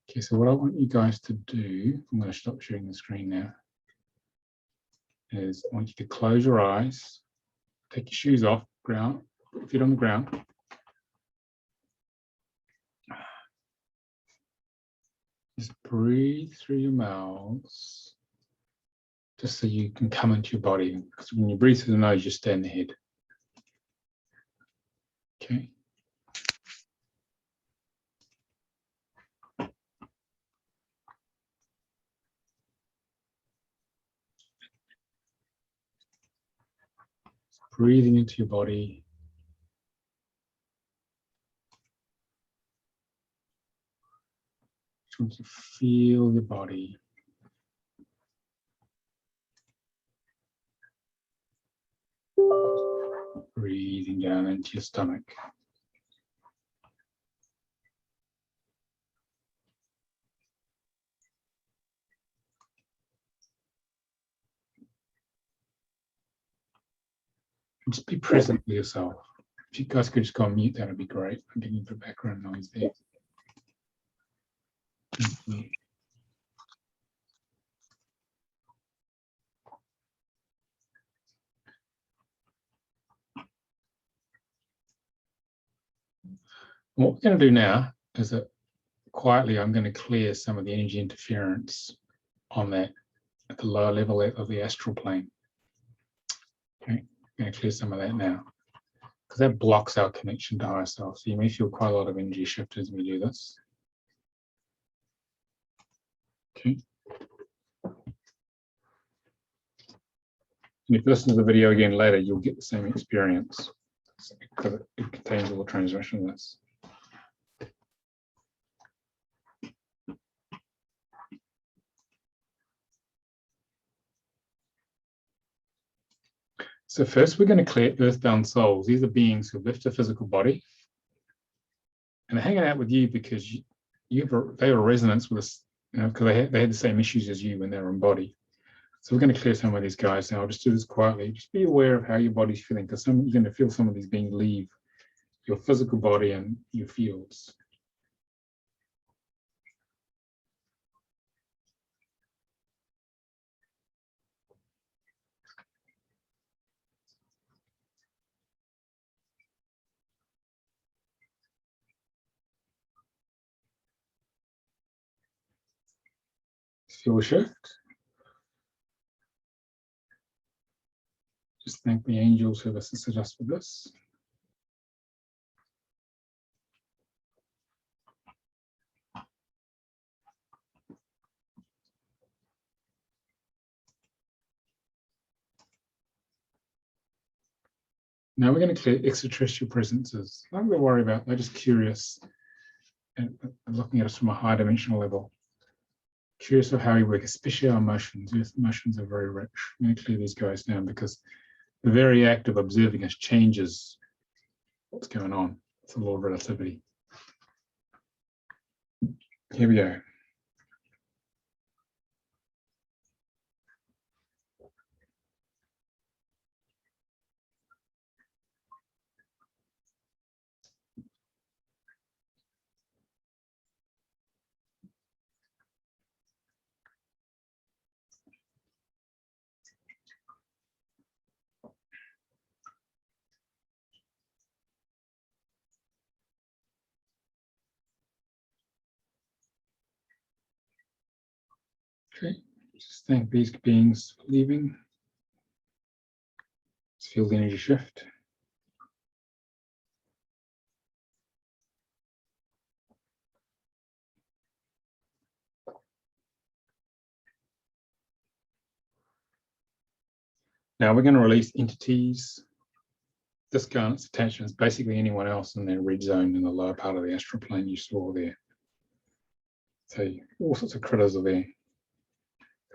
Okay, so what I want you guys to do, I'm going to stop sharing the screen now, is I want you to close your eyes, take your shoes off, ground, put your feet on the ground. Just breathe through your mouths, just so you can come into your body. Because when you breathe through the nose, you stay in the head. Okay. Breathing into your body. Just want to feel your body. Breathing down into your stomach. And just be present with yourself. If you guys could just go on mute, that would be great. I'm getting the background noise there. What we're going to do now is that quietly I'm going to clear some of the energy interference on that at the lower level of the astral plane. Okay, I'm going to clear some of that now because that blocks our connection to higher self. So you may feel quite a lot of energy shift as we do this. Okay. And if you listen to the video again later, you'll get the same experience because it contains all the transmission of this. So first, we're going to clear earthbound souls. These are beings who left a physical body and they're hanging out with you because they have a resonance with us, you know, because they had the same issues as you when they were embodied. So we're going to clear some of these guys now. I'll just do this quietly. Just be aware of how your body's feeling, because you're going to feel some of these beings leave your physical body and your fields. Feel a shift. Just thank the angels who have assisted us with this. Now we're going to clear extraterrestrial presences. I'm not going to worry about, they're just curious and looking at us from a high dimensional level. Curious of how we work, especially our emotions. Yes, emotions are very rich. I'm going to clear these guys down because the very act of observing us changes what's going on. It's a law of relativity. Here we go. Okay, just thank these beings for leaving. Let's feel the energy shift. Now we're going to release entities, discarnates, attachments, basically anyone else in that red zone in the lower part of the astral plane you saw there. So all sorts of critters are there.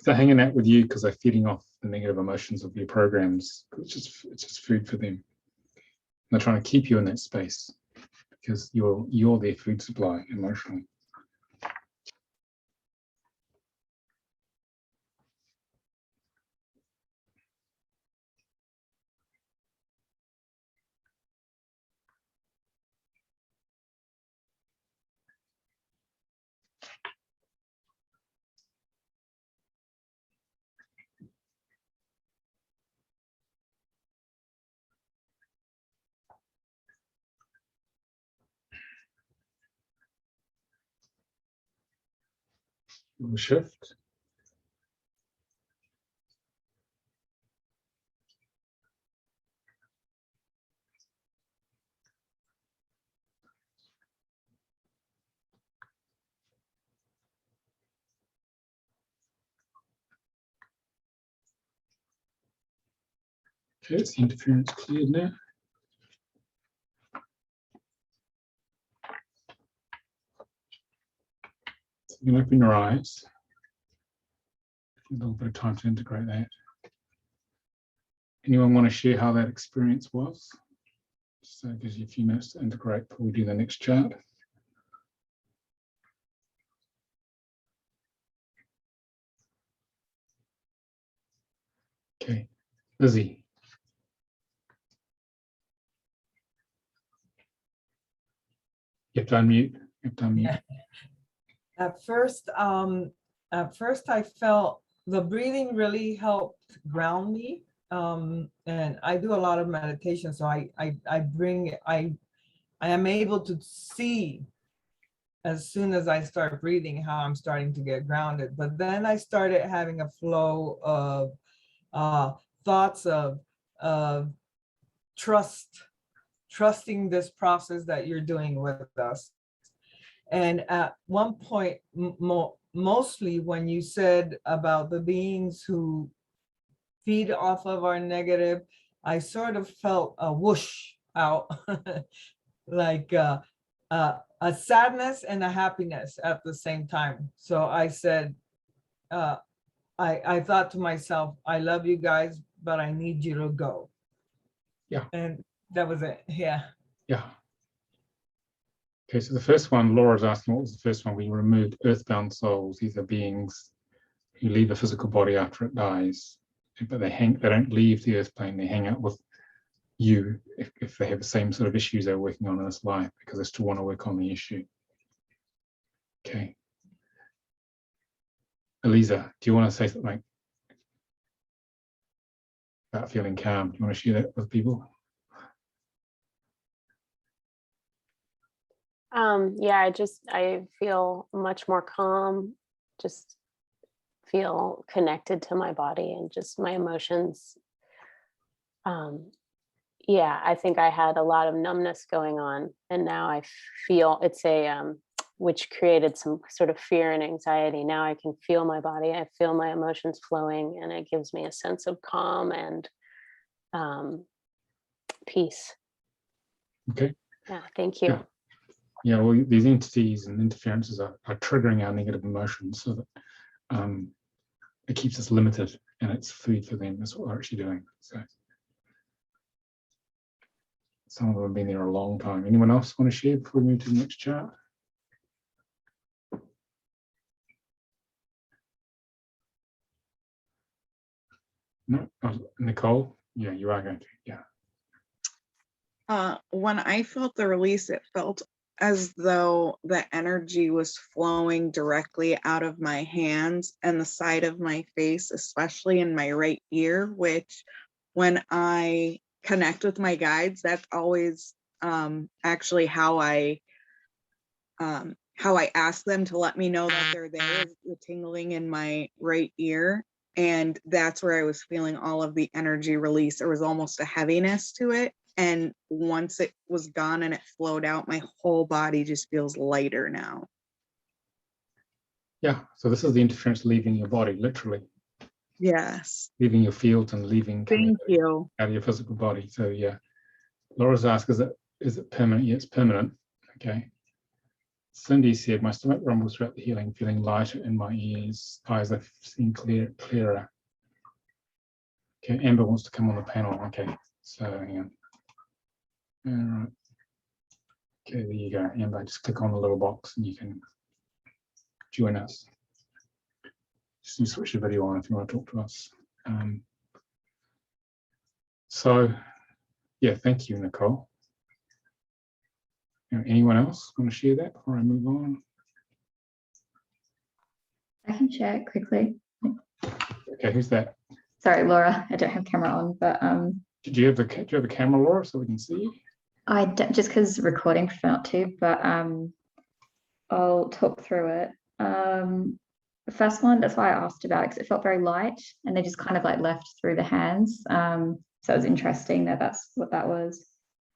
They're hanging out with you because they're feeding off the negative emotions of your programs. It's just food for them. And they're trying to keep you in that space because you're their food supply emotionally. We'll shift. Okay, it's the interference cleared now. So you can open your eyes. A little bit of time to integrate that. Anyone want to share how that experience was? So it gives you a few minutes to integrate before we do the next chart. Okay, Lizzie. You have to unmute. You have to unmute. At first I felt the breathing really helped ground me. And I do a lot of meditation, so I am able to see as soon as I start breathing how I'm starting to get grounded. But then I started having a flow of thoughts of trusting this process that you're doing with us. And at one point, mostly when you said about the beings who feed off of our negative, I sort of felt a whoosh out, like a sadness and a happiness at the same time. So I said, I thought to myself, I love you guys, but I need you to go. Yeah. And that was it. Yeah. Yeah. Okay, so the first one, Laura's asking, what was the first one? We removed earthbound souls. These are beings who leave a physical body after it dies, but they don't leave the earth plane. They hang out with you if they have the same sort of issues they're working on in this life because they still want to work on the issue. Okay. Eliza, do you want to say something about feeling calm? Do you want to share that with people? Yeah, I feel much more calm, just feel connected to my body and just my emotions. Yeah, I think I had a lot of numbness going on, and now I feel it's which created some sort of fear and anxiety. Now I can feel my body, I feel my emotions flowing, and it gives me a sense of calm and peace. Okay. Yeah, thank you. Yeah, well, these entities and interferences are triggering our negative emotions so that it keeps us limited, and it's food for them. That's what we're actually doing. So some of them have been there a long time. Anyone else want to share before we move to the next chart? No, Nicole. Yeah, you are going to. Yeah. When I felt the release, it felt as though the energy was flowing directly out of my hands and the side of my face, especially in my right ear, which when I connect with my guides, that's always actually how I ask them to let me know that they're there, is the tingling in my right ear. And that's where I was feeling all of the energy release. There was almost a heaviness to it. And once it was gone and it flowed out, my whole body just feels lighter now. Yeah, so this is the interference leaving your body, literally. Yes. leaving your field and leaving coming Thank you. out of your physical body. So yeah, Laura's asked, is it permanent? Yeah, it's permanent. Okay. Cindy said, my stomach rumbles throughout the healing, feeling lighter in my eyes are seeing clearer. Okay, Amber wants to come on the panel. Okay, so hang on. All right. Okay, there you go, Amber. Just click on the little box and you can join us. Just switch the video on if you want to talk to us. So, yeah, thank you, Nicole. Anyone else want to share that before I move on? I can share it quickly. Okay, who's that? Sorry, Laura, I don't have camera on, but Do you have a camera, Laura, so we can see you? I don't, just because recording prefer not to, but I'll talk through it. The first one, that's why I asked about it, because it felt very light and they just kind of like left through the hands. So it was interesting that that's what that was.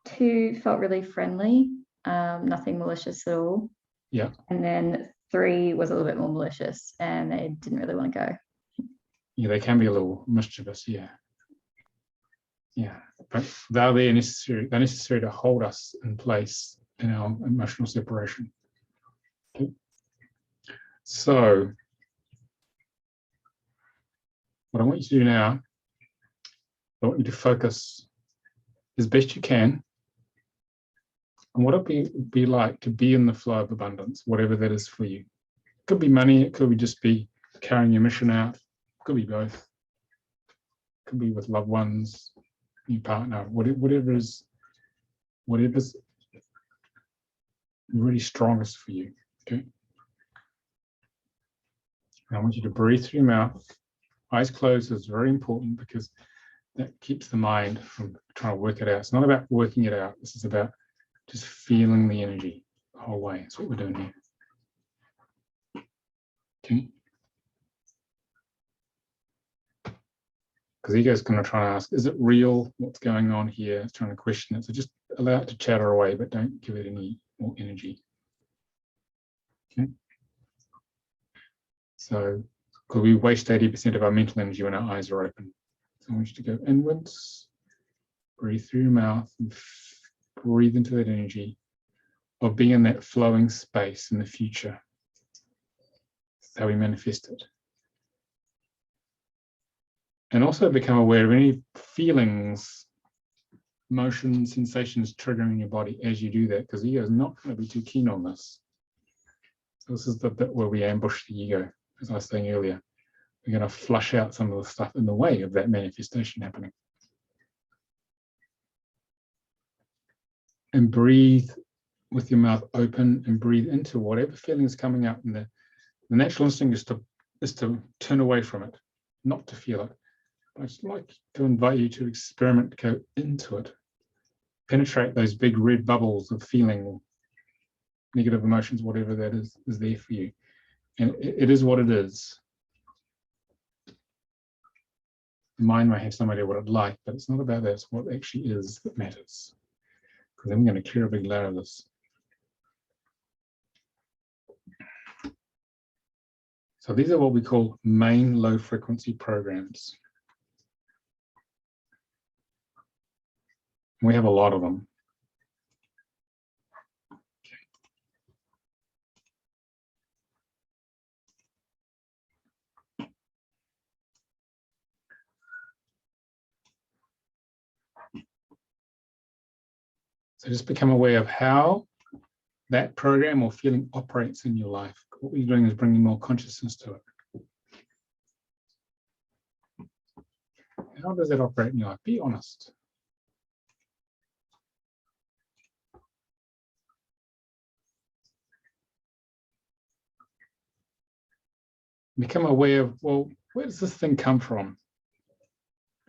2 felt really friendly, nothing malicious at all. Yeah. And then 3 was a little bit more malicious and they didn't really want to go. Yeah, they can be a little mischievous, yeah. Yeah, but they're necessary to hold us in place in our emotional separation. Okay. So what I want you to do now, I want you to focus as best you can on what it be like to be in the flow of abundance, whatever that is for you. It could be money, it could just be carrying your mission out, it could be both. It could be with loved ones, your partner, whatever's really strongest for you. Okay. I want you to breathe through your mouth. Eyes closed is very important because that keeps the mind from trying to work it out. It's not about working it out. This is about just feeling the energy the whole way. That's what we're doing here. Okay. Because ego's going to try to ask, is it real? What's going on here? It's trying to question it. So just allow it to chatter away, but don't give it any more energy. Okay. So, because we waste 80% of our mental energy when our eyes are open. So I want you to go inwards, breathe through your mouth, and breathe into that energy of being in that flowing space in the future. That's how we manifest it. And also become aware of any feelings, emotions, sensations triggering your body as you do that, because the ego is not going to be too keen on this. So this is the bit where we ambush the ego, as I was saying earlier. We're going to flush out some of the stuff in the way of that manifestation happening. And breathe with your mouth open and breathe into whatever feeling is coming up. And the natural instinct is to turn away from it, not to feel it. I'd just like to invite you to experiment, go into it, penetrate those big red bubbles of feeling, negative emotions, whatever that is there for you. And it is what it is. The mind may have some idea what it's like, but it's not about that. It's what actually is that matters. Because I'm going to clear a big layer of this. So these are what we call main low frequency programs. We have a lot of them. So just become aware of how that program or feeling operates in your life. What we're doing is bringing more consciousness to it. How does that operate in your life? Be honest. Become aware of, well, where does this thing come from?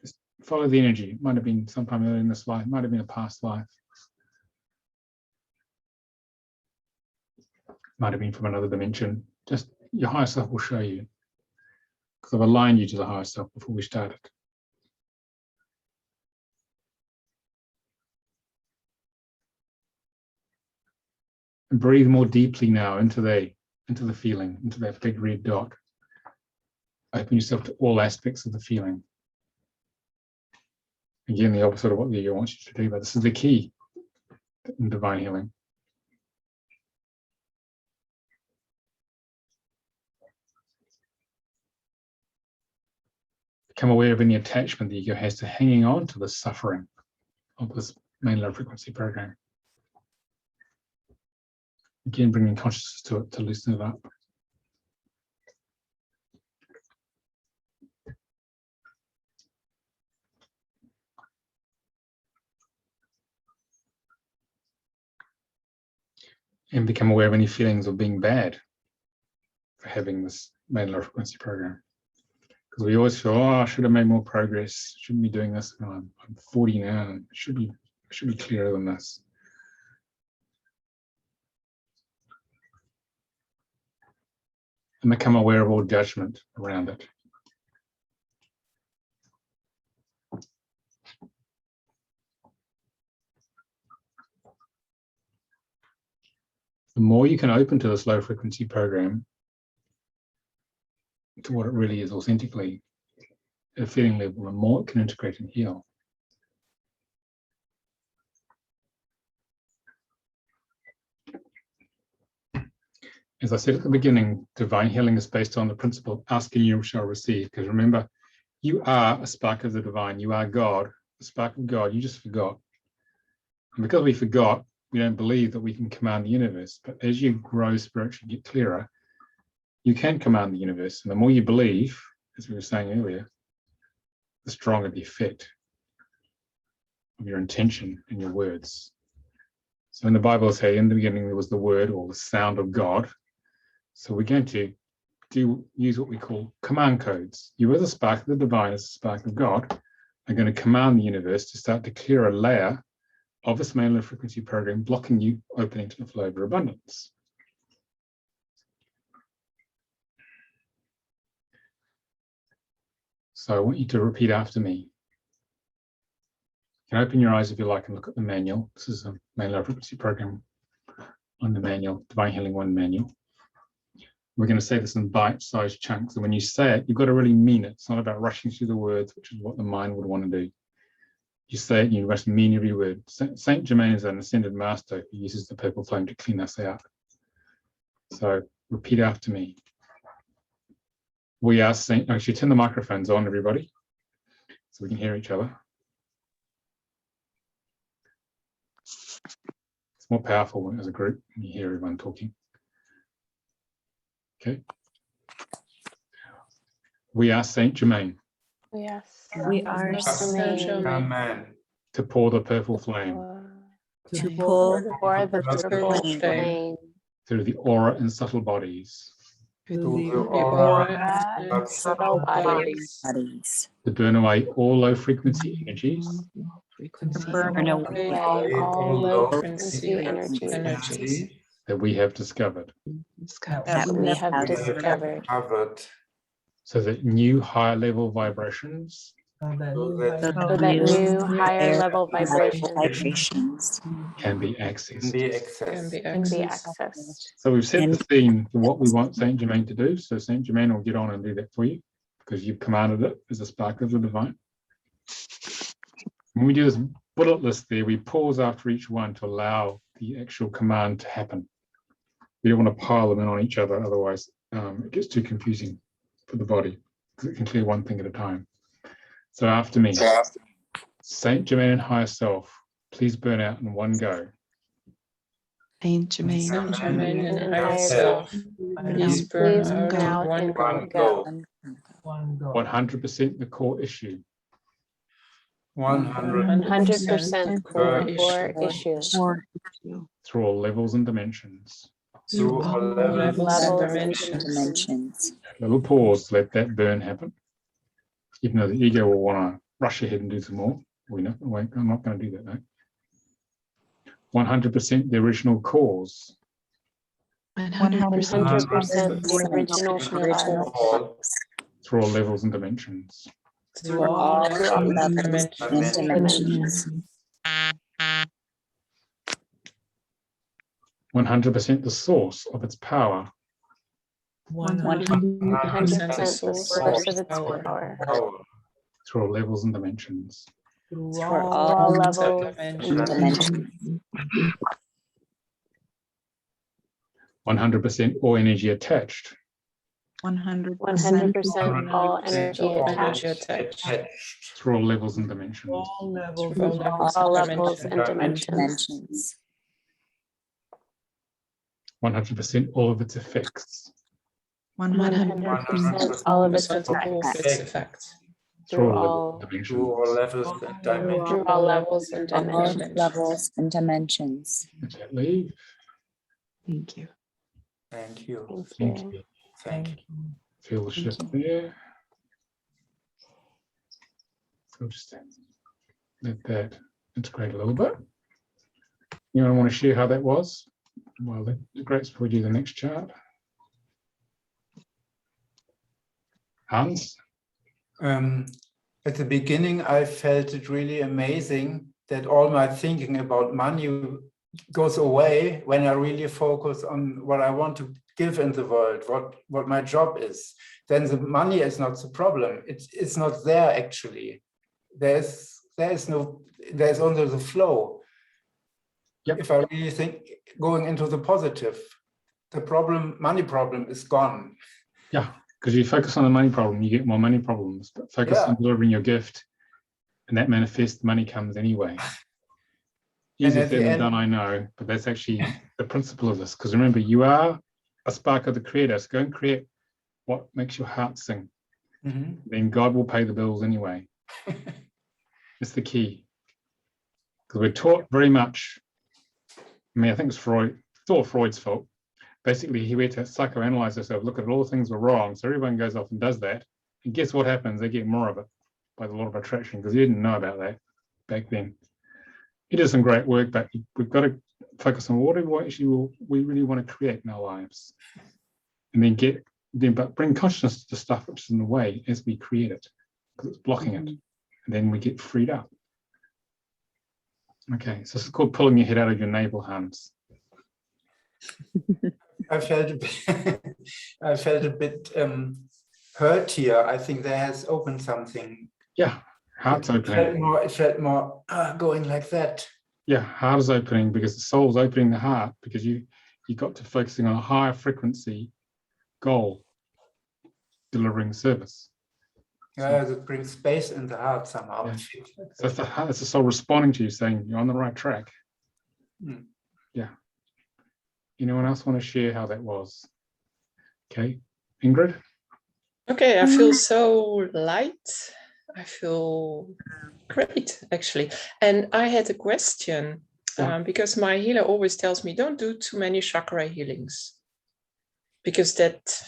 Just follow the energy. It might have been sometime earlier in this life, it might have been a past life. Might have been from another dimension. Just your higher self will show you. Because I've aligned you to the higher self before we started. And breathe more deeply now into the feeling, into that big red dot. Open yourself to all aspects of the feeling. Again, the opposite of what the ego wants you to do, but this is the key in divine healing. Become aware of any attachment the ego has to hanging on to the suffering of this main low frequency program. Again, bringing consciousness to it to loosen it up. And become aware of any feelings of being bad for having this main low frequency program. Because we always feel, oh, I should have made more progress. Shouldn't be doing this. No, I'm 40 now. And I should be clearer than this. And become aware of all judgment around it. The more you can open to this low frequency program, to what it really is authentically, at a feeling level, the more it can integrate and heal. As I said at the beginning, divine healing is based on the principle of asking, you shall receive. Because remember, you are a spark of the divine. You are God, the spark of God. You just forgot. And because we forgot, we don't believe that we can command the universe. But as you grow spiritually, get clearer, you can command the universe. And the more you believe, as we were saying earlier, the stronger the effect of your intention and your words. So in the Bible, say in the beginning there was the word or the sound of God. So we're going to use what we call command codes. You as a spark of the divine, as a spark of God, are going to command the universe to start to clear a layer of this main low frequency program, blocking you opening to the flow of your abundance. So I want you to repeat after me. You can open your eyes if you like and look at the manual. This is a main low frequency program on the manual, Divine Healing 1 manual. We're going to say this in bite-sized chunks. And when you say it, you've got to really mean it. It's not about rushing through the words, which is what the mind would want to do. You say it, you must mean every word. Saint Germain is an ascended master who uses the purple flame to clean us out. So repeat after me. We are Saint, actually turn the microphones on, everybody, so we can hear each other. It's more powerful when as a group, when you hear everyone talking. Okay. We are Saint Germain. Yes. We are Saint Germain. Amen. To pour the purple flame To pour the purple flame through the aura and subtle bodies, Through the aura and of subtle bodies, bodies. to burn away all low frequency energies Burn away all low frequency energies that we have discovered, that we have discovered, so that new higher level vibrations so that new higher level vibrations can be accessed. can be accessed. So we've set the scene for what we want Saint Germain to do. So Saint Germain will get on and do that for you because you've commanded it as a spark of the divine. When we do this bullet list there, we pause after each one to allow the actual command to happen. We don't want to pile them in on each other, otherwise it gets too confusing for the body because it can clear one thing at a time. So after me, Saint Germain and higher self, please burn out in one go. Saint Germain And higher self, please burn out in one go. 100% the core issue. 100% core issue. Through all levels and dimensions. through all levels and dimensions. Little pause, let that burn happen. Even though the ego will want to rush ahead and do some more. I'm not going to do that, no. 100% the original cause. 100% the original cause. Through all levels and dimensions. Through all levels and dimensions. 100% the source of its power. 100% the source source of its power. power. Through all levels and dimensions. For All all levels and dimensions. 100% all energy attached. 100% all energy attached. Through all levels and dimensions. All levels, Through all levels and dimensions. dimensions. 100% all of its effects. 100% all of its effects. Through Through all all levels and dimensions. through all levels and All dimensions. levels and dimensions. Let that leave. Thank you. Thank you. Thank Thank you. you. Thank you. Feel the shift there. So just let that integrate a little bit. You don't want to share how that was? Well, great before we do the next chart. Hans? At the beginning, I felt it really amazing that all my thinking about money goes away when I really focus on what I want to give in the world, what my job is. Then the money is not the problem. It's not there actually. There's only the flow. Yep. If I really think going into the positive, the money problem is gone. Yeah, because you focus on the money problem, you get more money problems, but focus on delivering your gift and that manifests, money comes anyway. Easier said than done, I know, but that's actually the principle of this. Because remember, you are a spark of the creator, so go and create what makes your heart sing. Then God will pay the bills anyway. It's the key. Because we're taught very much, I mean, I think it's all Freud's fault. Basically, he went to psychoanalyze himself, look at all the things were wrong. So everyone goes off and does that. And guess what happens? They get more of it by the law of attraction, because he didn't know about that back then. He did some great work, but we've got to focus on what we really want to create in our lives. And then but bring consciousness to the stuff which is in the way as we create it, because it's blocking it. And then we get freed up. Okay, so this is called pulling your head out of your navel, Hans. I felt a bit hurt here. I think there has opened something. Yeah, heart's opening. It felt more going like that. Yeah, heart is opening because the soul's opening the heart, because you got to focusing on a higher frequency goal, delivering service. Yeah, it brings space in the heart somehow. Yeah. So it's the soul responding to you, saying you're on the right track. Yeah. Anyone else want to share how that was? Okay, Ingrid? Okay, I feel so light. I feel great, actually. And I had a question, because my healer always tells me, don't do too many chakra healings. Because that,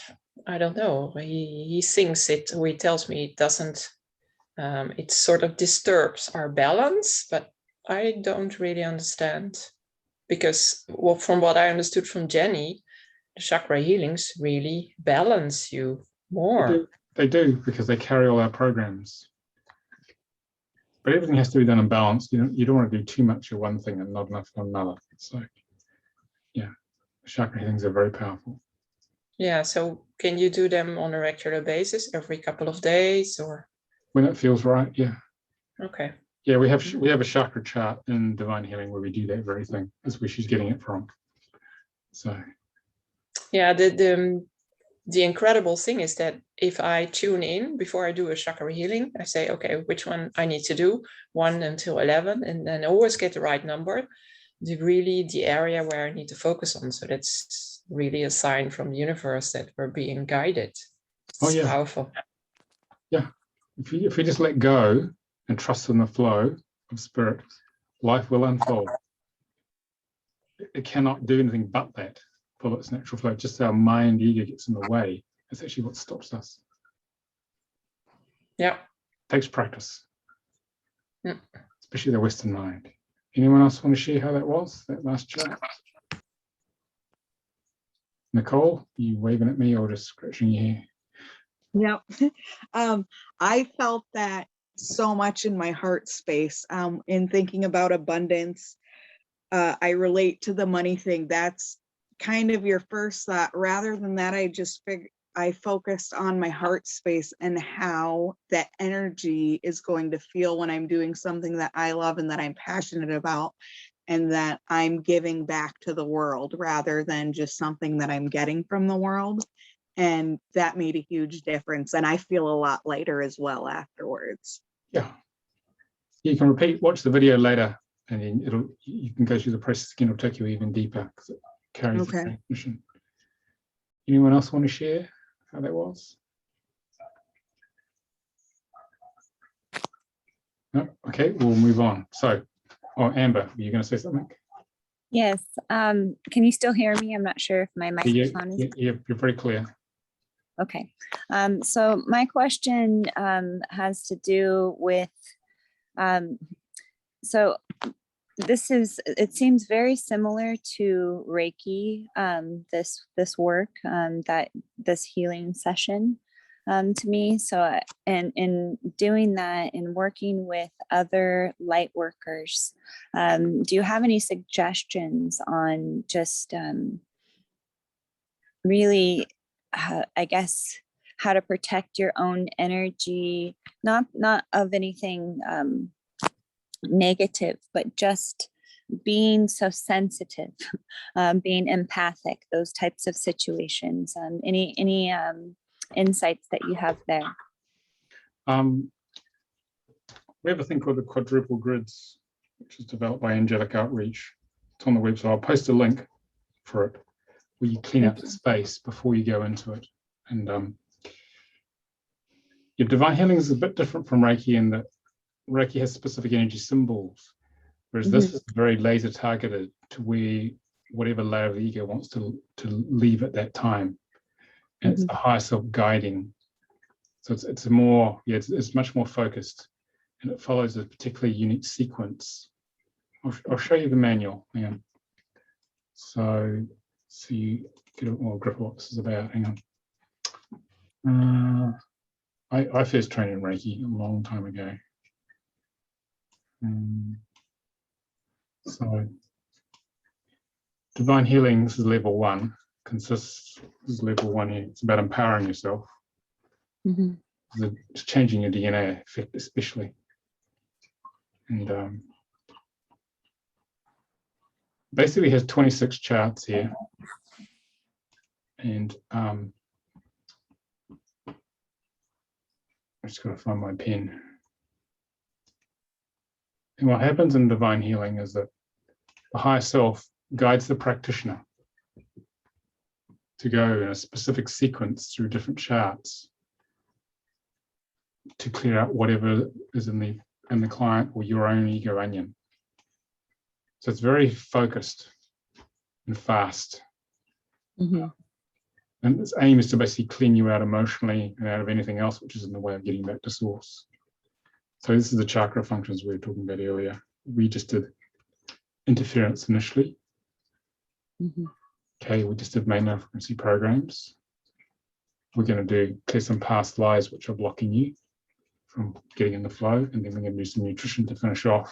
I don't know, he thinks it, or he tells me it doesn't, it sort of disturbs our balance, but I don't really understand. Because from what I understood from Jenny, the chakra healings really balance you more. They do, because they carry all our programs. But everything has to be done in balance. You don't want to do too much of one thing and not enough of another. So, yeah, chakra healings are very powerful. Yeah, so can you do them on a regular basis, every couple of days, or? When it feels right, yeah. Okay. Yeah, we have a chakra chart in Divine Healing where we do that very thing. That's where she's getting it from. So. Yeah, the incredible thing is that if I tune in before I do a chakra healing, I say, okay, which one I need to do, 1 until 11, and then I always get the right number, the area where I need to focus on. So that's really a sign from the universe that we're being guided. It's powerful. Yeah, if we just let go and trust in the flow of spirit, life will unfold. It cannot do anything but that. Follow its natural flow. Just our mind, ego gets in the way. That's actually what stops us. Yeah. Takes practice. Especially the Western mind. Anyone else want to share how that was, that last chart? Nicole, you waving at me or just scratching your hair? Yep. I felt that so much in my heart space. In thinking about abundance, I relate to the money thing. That's kind of your first thought. Rather than that, I focused on my heart space and how that energy is going to feel when I'm doing something that I love and that I'm passionate about, and that I'm giving back to the world rather than just something that I'm getting from the world. And that made a huge difference. And I feel a lot lighter as well afterwards. Yeah. You can watch the video later, and then you can go through the process again. It'll take you even deeper because it carries the transmission. Anyone else want to share how that was? No? Okay, we'll move on. So, Amber, were you going to say something? Yes. Can you still hear me? I'm not sure if my microphone is. Yeah, you're very clear. Okay. So my question has to do with, so it seems very similar to Reiki, this work, this healing session to me. So, and in doing that and working with other light workers, do you have any suggestions on just really, I guess, how to protect your own energy, not of anything negative, but just being so sensitive, being empathic, those types of situations? Any insights that you have there? We have a thing called the Quadruple Grids, which is developed by Angelic Outreach. It's on the website. I'll post a link for it, where you clean up the space before you go into it. And your divine healing is a bit different from Reiki in that Reiki has specific energy symbols, whereas this is very laser targeted to where whatever layer of the ego wants to leave at that time. And it's the higher self guiding. So it's more, it's much more focused, and it follows a particularly unique sequence. I'll show you the manual. Hang on. So you get a more grip of what this is about. Hang on. I first trained in Reiki a long time ago. So divine healing, this is level 1, this is level 1 here. It's about empowering yourself. It's changing your DNA effect especially. And basically has 26 charts here. And I'm just going to find my pen. And what happens in divine healing is that the higher self guides the practitioner to go in a specific sequence through different charts to clear out whatever is in the client or your own ego onion. So it's very focused and fast. And its aim is to basically clean you out emotionally and out of anything else which is in the way of getting back to source. So this is the chakra functions we were talking about earlier. We just did interference initially. Okay, we just did main frequency programs. We're going to do clear some past lies which are blocking you from getting in the flow, and then we're going to do some nutrition to finish off,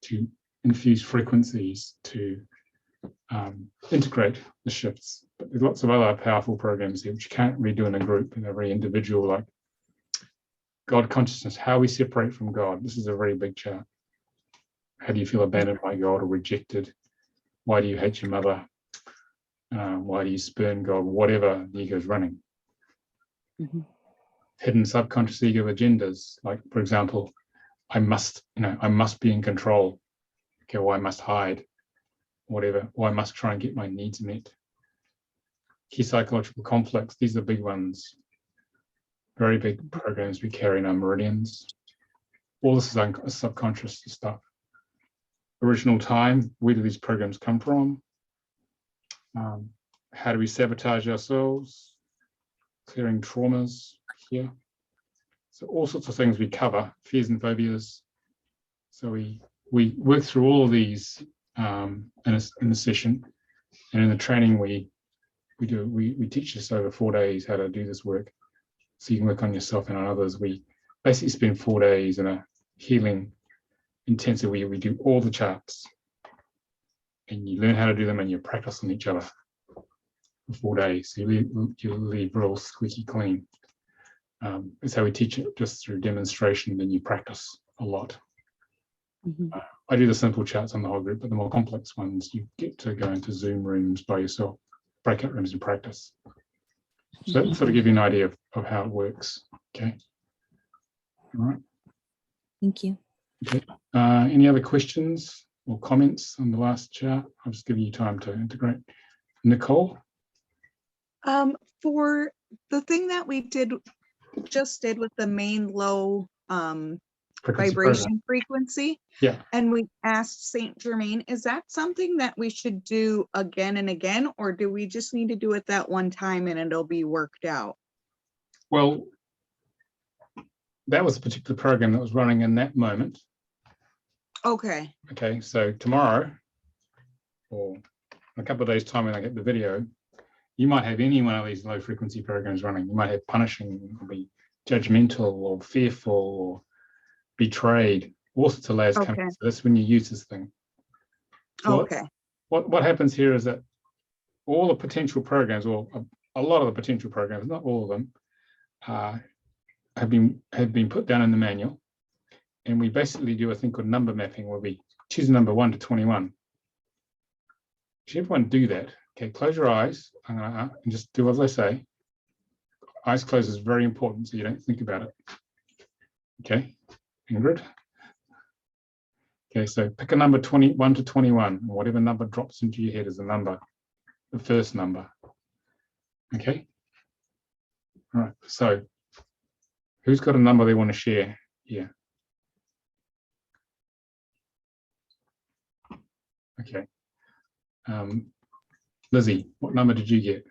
to infuse frequencies to integrate the shifts. But there's lots of other powerful programs here which you can't really do in a group, and they're very individual, like God consciousness, how we separate from God. This is a very big chart. How do you feel abandoned by God or rejected? Why do you hate your mother? Why do you spurn God? Whatever the ego is running. Hidden subconscious ego agendas, like for example, I must be in control. Okay, or I must hide, whatever, or I must try and get my needs met. Key psychological conflicts, these are big ones. Very big programs we carry in our meridians. All this is subconscious stuff. Original time, where do these programs come from? How do we sabotage ourselves? Clearing traumas here. So all sorts of things we cover, fears and phobias. So we work through all of these in the session, and in the training we teach this over 4 days how to do this work. So you can work on yourself and on others. We basically spend 4 days in a healing intensive where we do all the charts, and you learn how to do them and you practice on each other. for 4 days. So you leave real squeaky clean. It's how we teach it, just through demonstration. Then you practice a lot. I do the simple charts on the whole group, but the more complex ones, you get to go into Zoom rooms by yourself, breakout rooms, and practice. So that sort of give you an idea of how it works. Okay. All right. Thank you. Okay. Any other questions or comments on the last chart? I'll just give you time to integrate. Nicole? For the thing that we just did with the main low vibration frequency, yeah, and we asked Saint Germain, is that something that we should do again and again, or do we just need to do it that one time and it'll be worked out? Well, that was a particular program that was running in that moment. Okay. Okay, so tomorrow, or a couple of days' time when I get the video, you might have any one of these low frequency programs running. You might have punishing, or be judgmental, or fearful, or betrayed, all sorts of layers coming. So that's when you use this thing. So what happens here is that all the potential programs, or a lot of the potential programs, not all of them, have been put down in the manual, and we basically do a thing called number mapping, where we choose a number 1 to 21. Should everyone do that? Okay, close your eyes and just do as I say. Eyes closed is very important, so you don't think about it. Okay, Ingrid. Okay, so pick a number 21 to 21, and whatever number drops into your head is a number, the first number. Okay. All right. So, who's got a number they want to share here? Okay. Lizzie, what number did you get?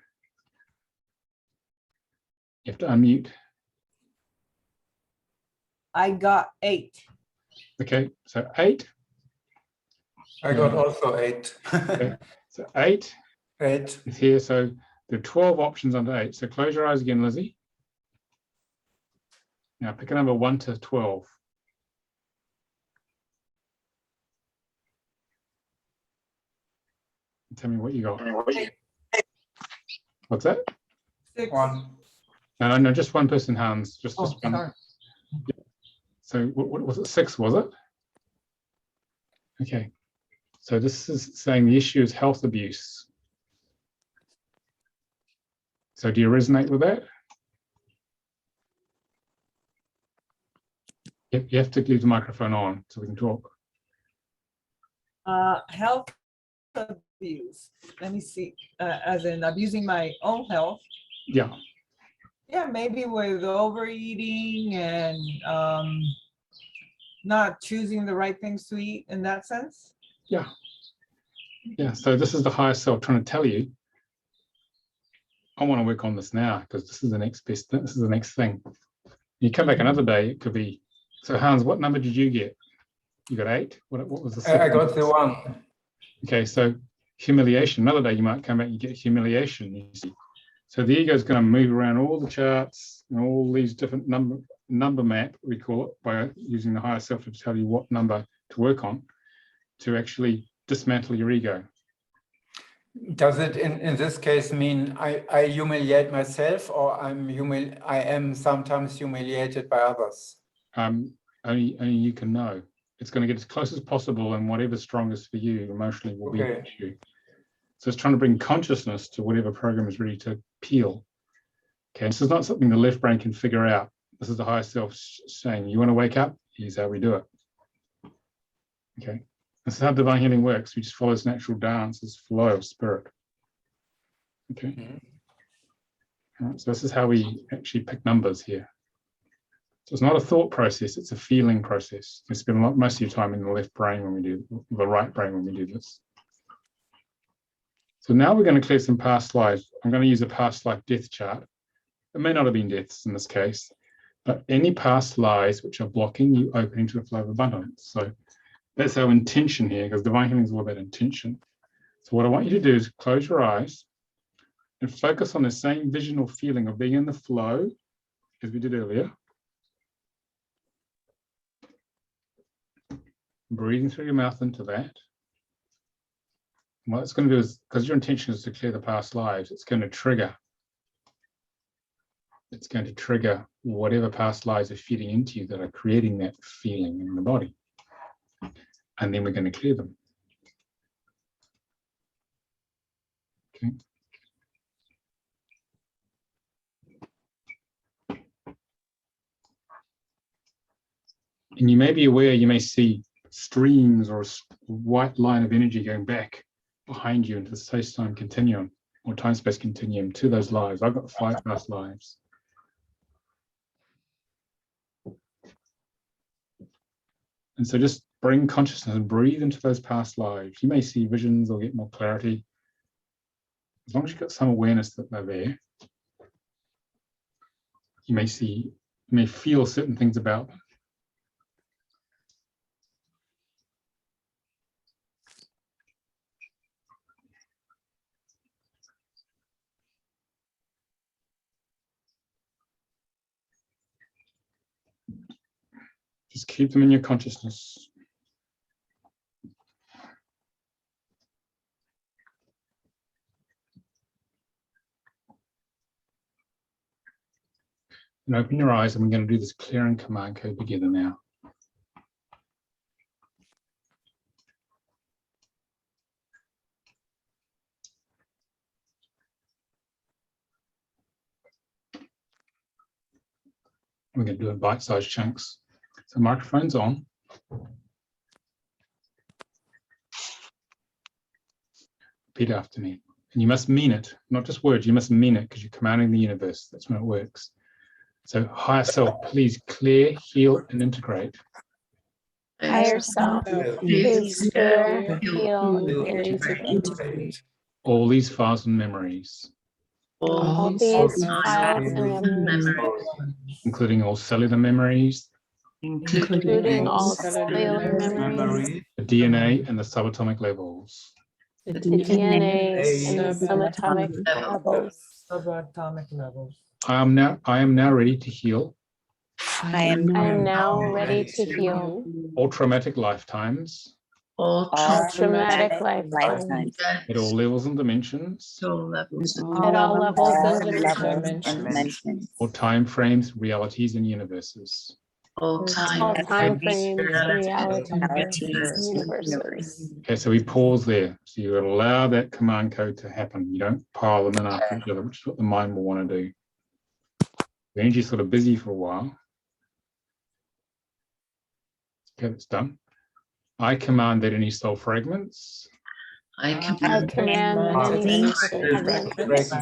You have to unmute. I got 8. Okay, so 8. I got also 8. Okay, so 8. 8 is here. So there are 12 options under 8. So close your eyes again, Lizzie. Now pick a number 1 to 12. Tell me what you got. What's that? 6. 1. No, just one person, Hans. Just one. Sorry. So what was it? 6, was it? Okay. So this is saying the issue is health abuse. So do you resonate with that? You have to leave the microphone on so we can talk. Health abuse. Let me see. As in abusing my own health. Yeah. Yeah, maybe with overeating and not choosing the right things to eat in that sense. Yeah. Yeah. So this is the higher self trying to tell you, I want to work on this now because this is the next best thing. This is the next thing. You come back another day, it could be. So Hans, what number did you get? You got 8. What was the second? I got the 1. Okay, so humiliation. Another day you might come back and you get humiliation. You see. So the ego is going to move around all the charts and all these different number map, we call it, by using the higher self to tell you what number to work on to actually dismantle your ego. Does it in this case mean I humiliate myself, or I am sometimes humiliated by others? Only you can know. It's going to get as close as possible, and whatever's strongest for you emotionally will be the issue. So it's trying to bring consciousness to whatever program is ready to peel. Okay, this is not something the left brain can figure out. This is the higher self saying, you want to wake up? Here's how we do it. Okay, this is how divine healing works. We just follow this natural dance, this flow of spirit. Okay. All right, so this is how we actually pick numbers here. So it's not a thought process, it's a feeling process. You spend most of your time in the left brain when we do, the right brain when we do this. So now we're going to clear some past lives. I'm going to use a past life death chart. It may not have been deaths in this case, but any past lives which are blocking you opening to the flow of abundance. So that's our intention here, because divine healing is all about intention. So what I want you to do is close your eyes and focus on the same vision or feeling of being in the flow as we did earlier. Breathing through your mouth into that. what it's going to do is, because your intention is to clear the past lives, it's going to trigger whatever past lives are feeding into you that are creating that feeling in the body. And then we're going to clear them. Okay. And you may be aware, you may see streams or a white line of energy going back behind you into the space-time continuum or time-space continuum to those lives. I've got 5 past lives. And so just bring consciousness and breathe into those past lives. You may see visions or get more clarity. As long as you've got some awareness that they're there, you may feel certain things about them. Just keep them in your consciousness. And open your eyes, and we're going to do this clearing command code together now. We're going to do it in bite-sized chunks. So microphone's on. Repeat after me. And you must mean it, not just words, you must mean it because you're commanding the universe. That's when it works. So higher self, please clear, heal, and integrate. Higher self, please clear, heal, and integrate all these files and memories, all these files and memories, including all cellular memories, including all cellular memories, the DNA and the subatomic levels. the DNA and the subatomic levels. Subatomic levels. I am now ready to heal I am now ready to heal all traumatic lifetimes all traumatic lifetimes at all levels and dimensions, at all levels and dimensions, all time frames, realities, and universes. all time frames, realities, universes. Okay, so we pause there. So you allow that command code to happen. You don't pile them in after each other, which is what the mind will want to do. The energy's sort of busy for a while. Okay, that's done. I command that any soul fragments I command any fragments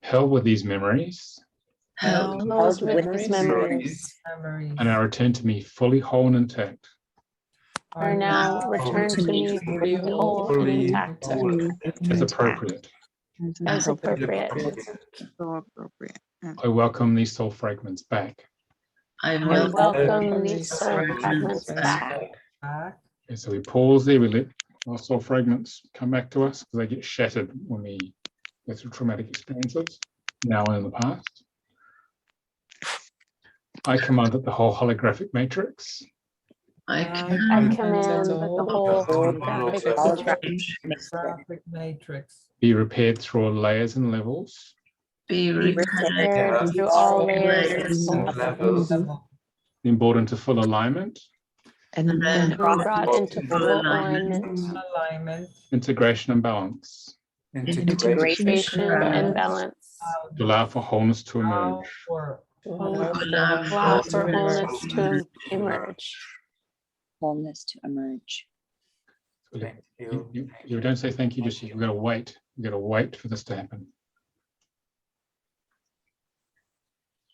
held with these memories held with these memories and are returned to me fully whole and intact. are now returned to me fully whole and intact As appropriate. as appropriate. So appropriate. I welcome these soul fragments back. I welcome these soul fragments back. Okay, so we pause there. We let our soul fragments come back to us because they get shattered when we go through traumatic experiences, now and in the past. I command that the whole holographic matrix I command that the whole Holographic matrix. be repaired through all layers and levels, be repaired through all layers and levels, then brought into full alignment, and then brought into full alignment, integration and balance, integration and balance, to allow for wholeness to emerge. allow for wholeness to emerge. wholeness to emerge. You don't say thank you, just you've got to wait. You've got to wait for this to happen.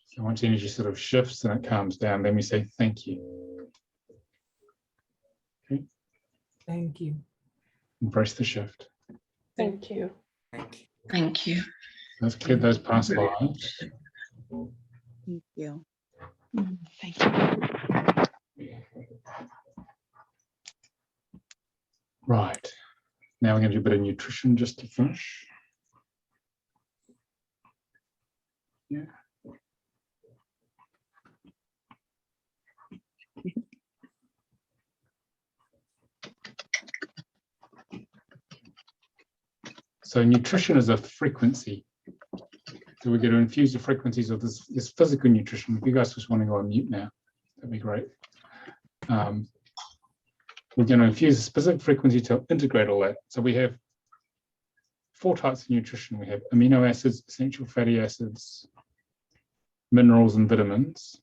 So once energy sort of shifts and it calms down, then we say thank you. Okay. Thank you. Embrace the shift. Thank you. Thank you. Let's clear those past lives. Thank you. Thank you. Right. Now we're going to do a bit of nutrition just to finish. Yeah. So nutrition is a frequency. So we're going to infuse the frequencies of this physical nutrition. If you guys just want to go on mute now, that'd be great. We're going to infuse a specific frequency to integrate all that. So we have 4 types of nutrition. We have amino acids, essential fatty acids, minerals, and vitamins.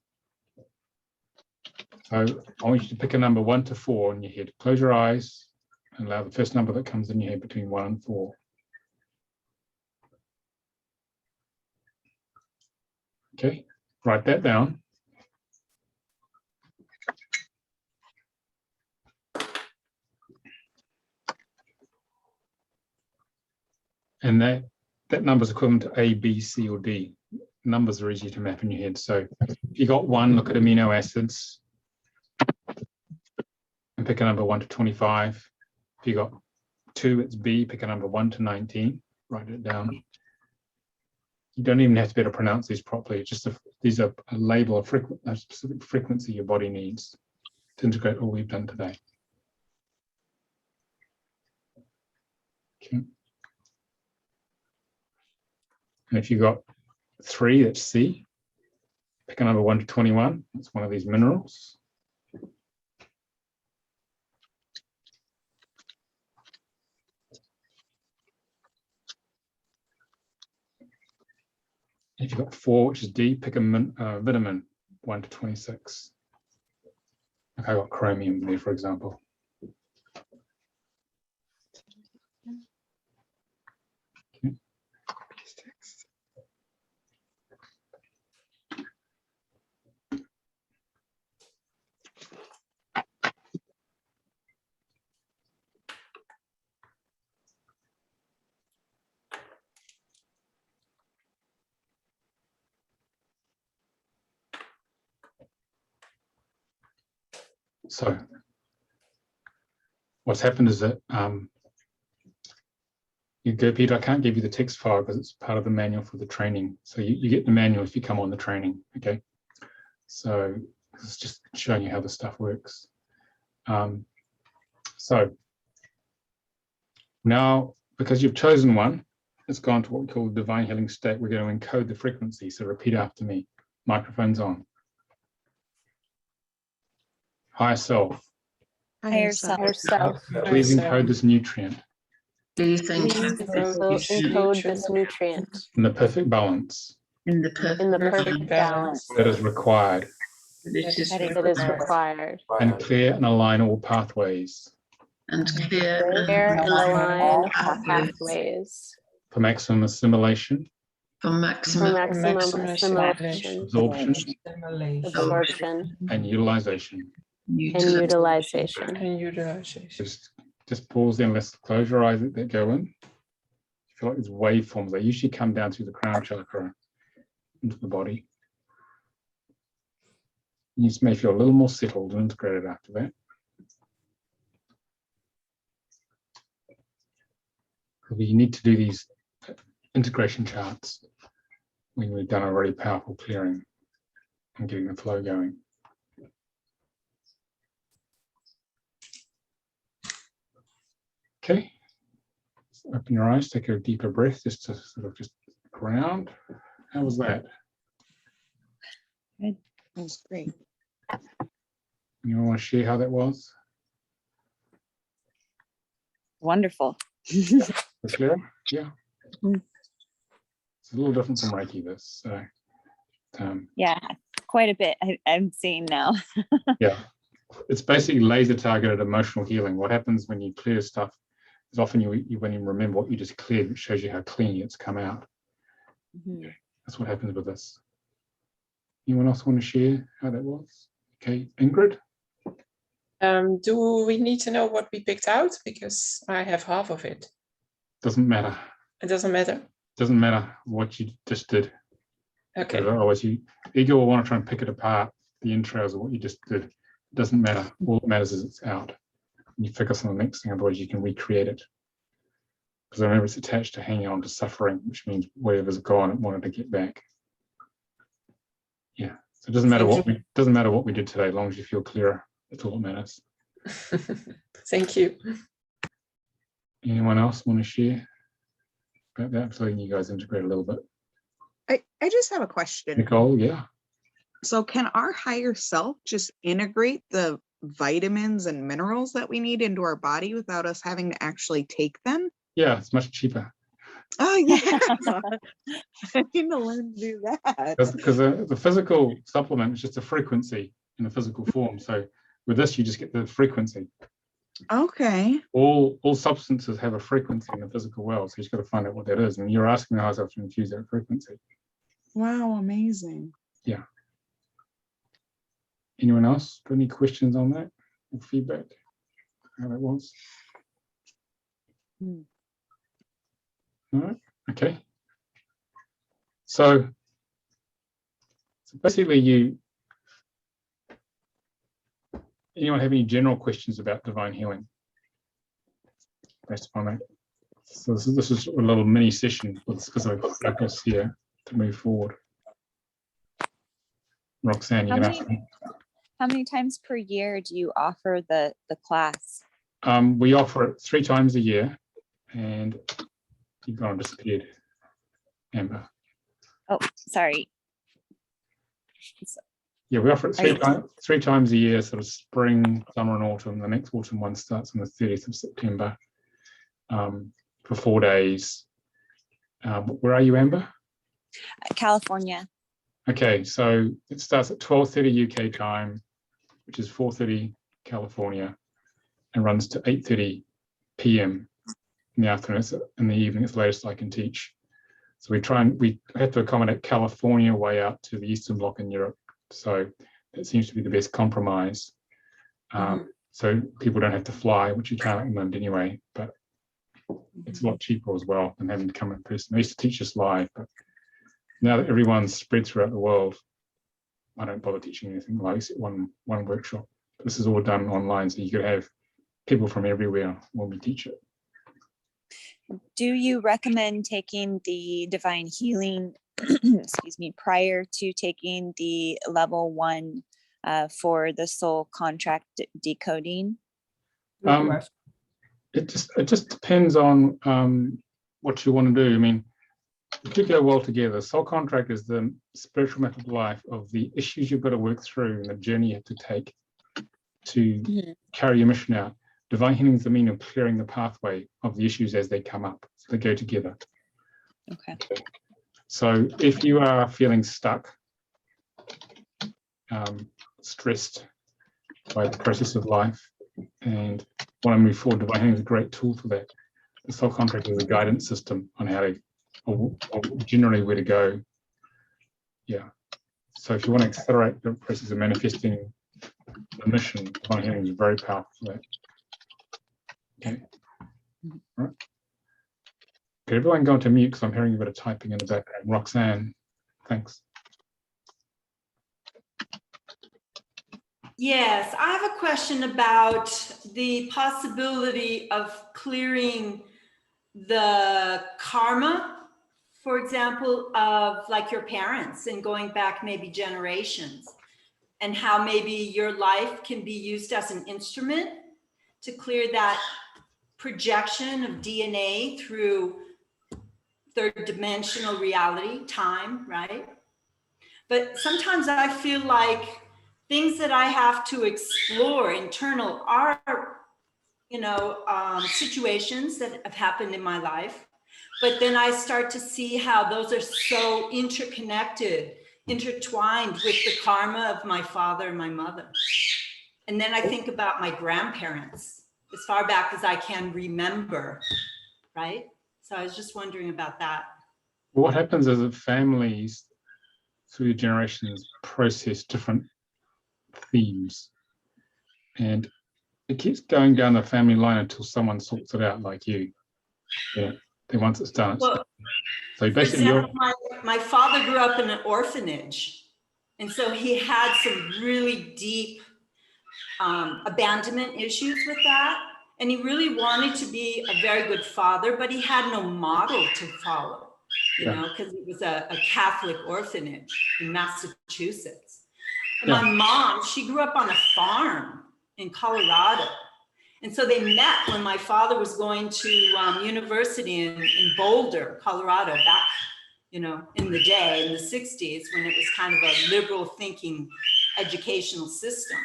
So I want you to pick a number 1 to 4 in your head. Close your eyes and allow the first number that comes in your head between 1 and 4. Okay, write that down. And that number is equivalent to A, B, C, or D. Numbers are easy to map in your head. So if you got 1, look at amino acids and pick a number 1 to 25. If you got 2, it's B, pick a number 1 to 19, write it down. You don't even have to be able to pronounce these properly. It's just these are a label, a specific frequency your body needs to integrate all we've done today. Okay. And if you got 3, that's C. Pick a number 1 to 21. That's one of these minerals. If you've got 4, which is D, pick a vitamin 1 to 26. Like I got chromium there, for example. Okay. So what's happened is that you go, Peter, I can't give you the text file because it's part of the manual for the training. So you get the manual if you come on the training, okay? So it's just showing you how the stuff works. So now, because you've chosen one, it's gone to what we call divine healing state. We're going to encode the frequency. So repeat after me. Microphone's on. Higher self. Higher self. Higher self. Please encode this nutrient Please encode this nutrient in the perfect balance in the perfect balance that is required, that is required, and clear and align all pathways clear and align all pathways for maximum assimilation, for maximum assimilation, absorption, absorption, and utilization. Just pause there and let's close your eyes that go in. You feel like there's waveforms. They usually come down through the crown chakra into the body. You just may feel a little more settled and integrated after that. We need to do these integration charts when we've done a really powerful clearing and getting the flow going. Okay, so open your eyes, take a deeper breath just to sort of just ground. How was that? That was great. You want to share how that was? Wonderful. Clear? Yeah. It's a little different from Reiki, this. So, yeah, quite a bit I'm seeing now. yeah, it's basically laser targeted emotional healing. What happens when you clear stuff is often you won't even remember what you just cleared, which shows you how clean it's come out. Mm-hmm. That's what happens with this. Anyone else want to share how that was? Okay, Ingrid? Do we need to know what we picked out? Because I have half of it. Doesn't matter. It doesn't matter. Doesn't matter what you just did. Okay. Otherwise, ego will want to try and pick it apart, the intros of what you just did. It doesn't matter. All that matters is it's out. You focus on the next thing, otherwise you can recreate it. Because remember, it's attached to hanging on to suffering, which means whatever's gone, it wanted to get back. Yeah. So it doesn't matter what we did today, as long as you feel clearer. That's all that matters. Thank you. Anyone else want to share? about that. So you guys integrate a little bit. I just have a question. Nicole, yeah. So can our higher self just integrate the vitamins and minerals that we need into our body without us having to actually take them? Yeah, it's much cheaper. Oh yeah. I need to learn to do that. Because the physical supplement is just a frequency in a physical form. So with this, you just get the frequency. Okay. All substances have a frequency in the physical world. So you just got to find out what that is. And you're asking the higher self to infuse that frequency. Wow, amazing. Yeah. Anyone else got any questions on that or feedback? How that was? All right. Okay. So basically, anyone have any general questions about divine healing based upon that? So this is a little mini session with specific focus here to move forward. Roxanne, you can ask me. How many times per year do you offer the class? We offer it 3 times a year, and you've gone and disappeared, Amber. Oh, sorry. Yeah, we offer it three times a year, sort of spring, summer, and autumn. The next autumn one starts on the 30th of September for 4 days. Where are you, Amber? California. Okay, so it starts at 12:30 UK time, which is 4:30 California, and runs to 8:30 PM in the afternoon. In the evening, it's the latest I can teach. So we have to accommodate California way out to the Eastern Bloc in Europe. So it seems to be the best compromise. So people don't have to fly, which you can't at the moment anyway, but it's a lot cheaper as well than having to come in person. I used to teach this live, but now that everyone's spread throughout the world, I don't bother teaching anything like one workshop. This is all done online, so you could have people from everywhere when we teach it. Do you recommend taking the divine healing, excuse me, prior to taking the level 1 for the soul contract decoding? It just depends on what you want to do. I mean, the two go well together. Soul contract is the spiritual map of life of the issues you've got to work through and the journey you have to take to carry your mission out. Divine healing is the meaning of clearing the pathway of the issues as they come up. So they go together. Okay. So if you are feeling stuck, stressed by the process of life and want to move forward, divine healing is a great tool for that. The soul contract is a guidance system on how to, or generally where to go. Yeah. So if you want to accelerate the process of manifesting the mission, divine healing is very powerful for that. Okay. All right. Okay, everyone go into mute because I'm hearing a bit of typing in the background. Roxanne, thanks. Yes, I have a question about the possibility of clearing the karma, for example, of like your parents and going back maybe generations, and how maybe your life can be used as an instrument to clear that projection of DNA through third dimensional reality, time, right? But sometimes I feel like things that I have to explore internal are, situations that have happened in my life. But then I start to see how those are so interconnected, intertwined with the karma of my father and my mother. And then I think about my grandparents as far back as I can remember, right? So I was just wondering about that. What happens is that families through the generations process different themes, and it keeps going down the family line until someone sorts it out, like you. Yeah. Then once it's done, it's done. So basically, for example, my father grew up in an orphanage, and so he had some really deep abandonment issues with that. And he really wanted to be a very good father, but he had no model to follow, because it was a Catholic orphanage in Massachusetts. And my mom, she grew up on a farm in Colorado. And so they met when my father was going to university in Boulder, Colorado, back, you know, in the day, in the 60s, when it was kind of a liberal thinking educational system.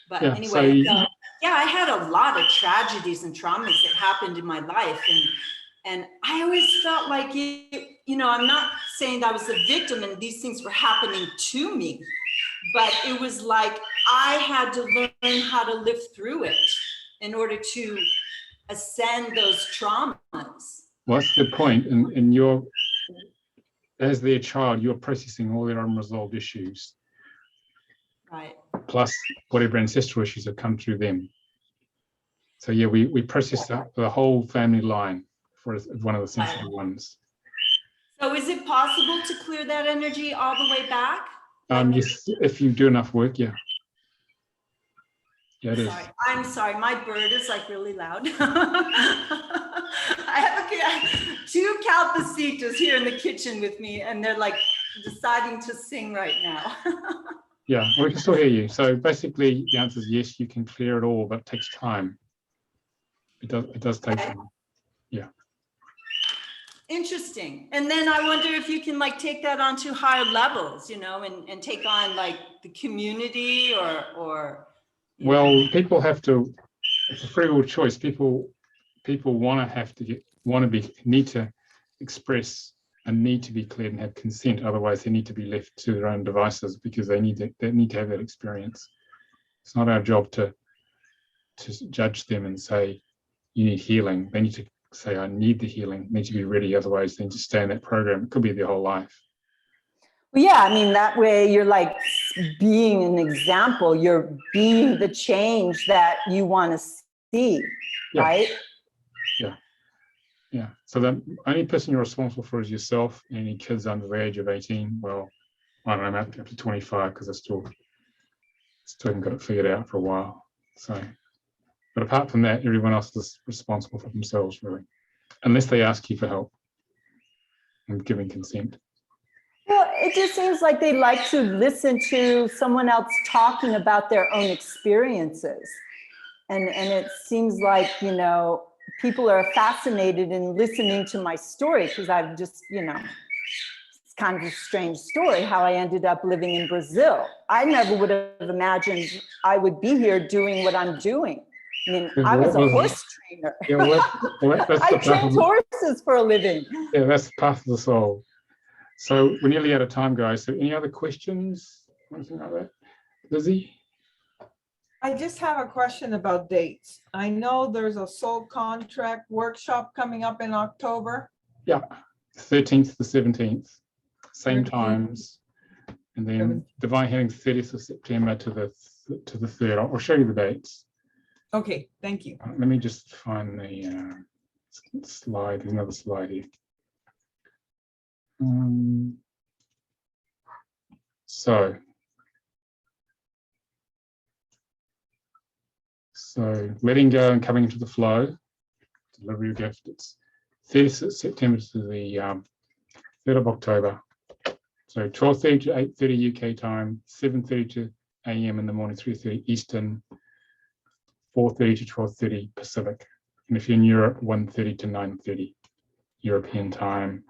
But Yeah, anyway, so yeah, I had a lot of tragedies and traumas that happened in my life. And I always felt like, you know, I'm not saying that I was a victim and these things were happening to me, but it was like I had to learn how to live through it in order to ascend those traumas. what's the point? And you're, as their child, you're processing all their unresolved issues, Right. plus whatever ancestral issues have come through them. So yeah, we process the whole family line for one of the sensitive ones. So is it possible to clear that energy all the way back? Yes, if you do enough work, yeah. Yeah, it is. Sorry, I'm sorry, my bird is like really loud. I have two calpacitas here in the kitchen with me and they're like deciding to sing right now. Yeah, we can still hear you. So basically the answer is yes, you can clear it all, but it takes time. It does take time. Yeah. Interesting. And then I wonder if you can like take that onto higher levels, you know, and take on like the community or well, people have to, it's a free will choice. People need to express a need to be cleared and have consent. Otherwise they need to be left to their own devices because they need to have that experience. It's not our job to judge them and say, you need healing. They need to say, I need the healing, need to be ready. Otherwise they need to stay in that program. It could be their whole life. Well, yeah, I mean, that way you're like being an example, you're being the change that you want to see, Yeah. right? Yeah. Yeah. So the only person you're responsible for is yourself. Any kids under the age of 18, well, I don't know, up to 25 because I still haven't got it figured out for a while. So, but apart from that, everyone else is responsible for themselves, really, unless they ask you for help and giving consent. Well, it just seems like they like to listen to someone else talking about their own experiences. And it seems like, you know, people are fascinated in listening to my story because I've just, you know, it's kind of a strange story how I ended up living in Brazil. I never would have imagined I would be here doing what I'm doing. I mean, I was a horse trainer. Yeah, well, that's I trained horses for a living. Yeah, that's the path of the soul. So we're nearly out of time, guys. So any other questions? Anything like that? Lizzie? I just have a question about dates. I know there's a soul contract workshop coming up in October. Yeah, 13th to 17th, same times. And then Divine Healing 30th of September to the 3rd. I'll show you the dates. Okay, thank you. Let me just find the slide. There's another slide here. So letting go and coming into the flow, deliver your gift. It's 30th September to the 3rd of October. So 12:30 to 8:30 UK time, 7:30 AM in the morning, 3:30 Eastern, 4:30 to 12:30 Pacific. And if you're in Europe, 1:30 to 9:30 European time.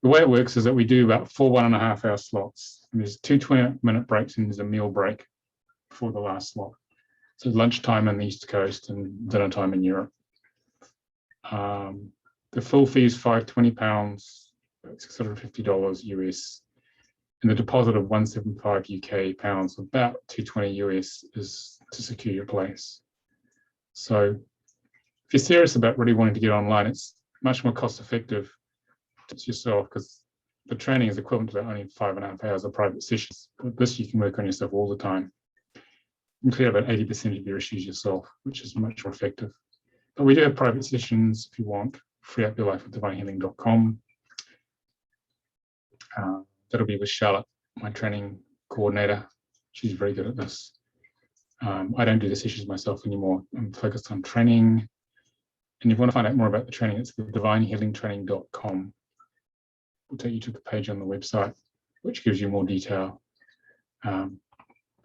The way it works is that we do about 4 1.5-hour slots. And there's 2 20-minute breaks and there's a meal break before the last slot. So lunchtime on the East Coast and dinner time in Europe. The full fee is £520, $650 US. And the deposit of 175 UK pounds, about 220 US, is to secure your place. So if you're serious about really wanting to get online, it's much more cost effective to yourself because the training is equivalent to only 5.5 hours of private sessions. But this you can work on yourself all the time. You can clear about 80% of your issues yourself, which is much more effective. But we do have private sessions if you want. Free Up Your Life with divinehealing.com. That'll be with Charlotte, my training coordinator. She's very good at this. I don't do the sessions myself anymore. I'm focused on training. And if you want to find out more about the training, it's the divinehealingtraining.com. We'll take you to the page on the website, which gives you more detail.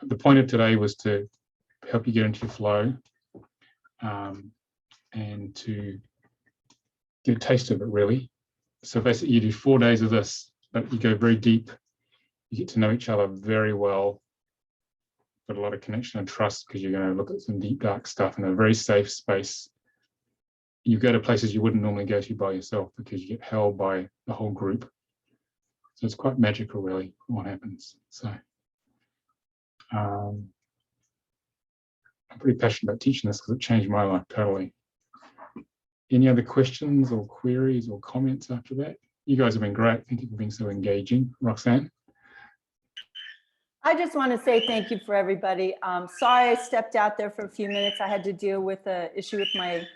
the point of today was to help you get into your flow, and to get a taste of it, really. So basically you do 4 days of this, but you go very deep. You get to know each other very well. Got a lot of connection and trust because you're going to look at some deep, dark stuff in a very safe space. You go to places you wouldn't normally go to by yourself because you get held by the whole group. So it's quite magical, really, what happens. So I'm pretty passionate about teaching this because it changed my life totally. Any other questions or queries or comments after that? You guys have been great. Thank you for being so engaging. Roxanne? I just want to say thank you for everybody. Sorry I stepped out there for a few minutes. I had to deal with an issue with my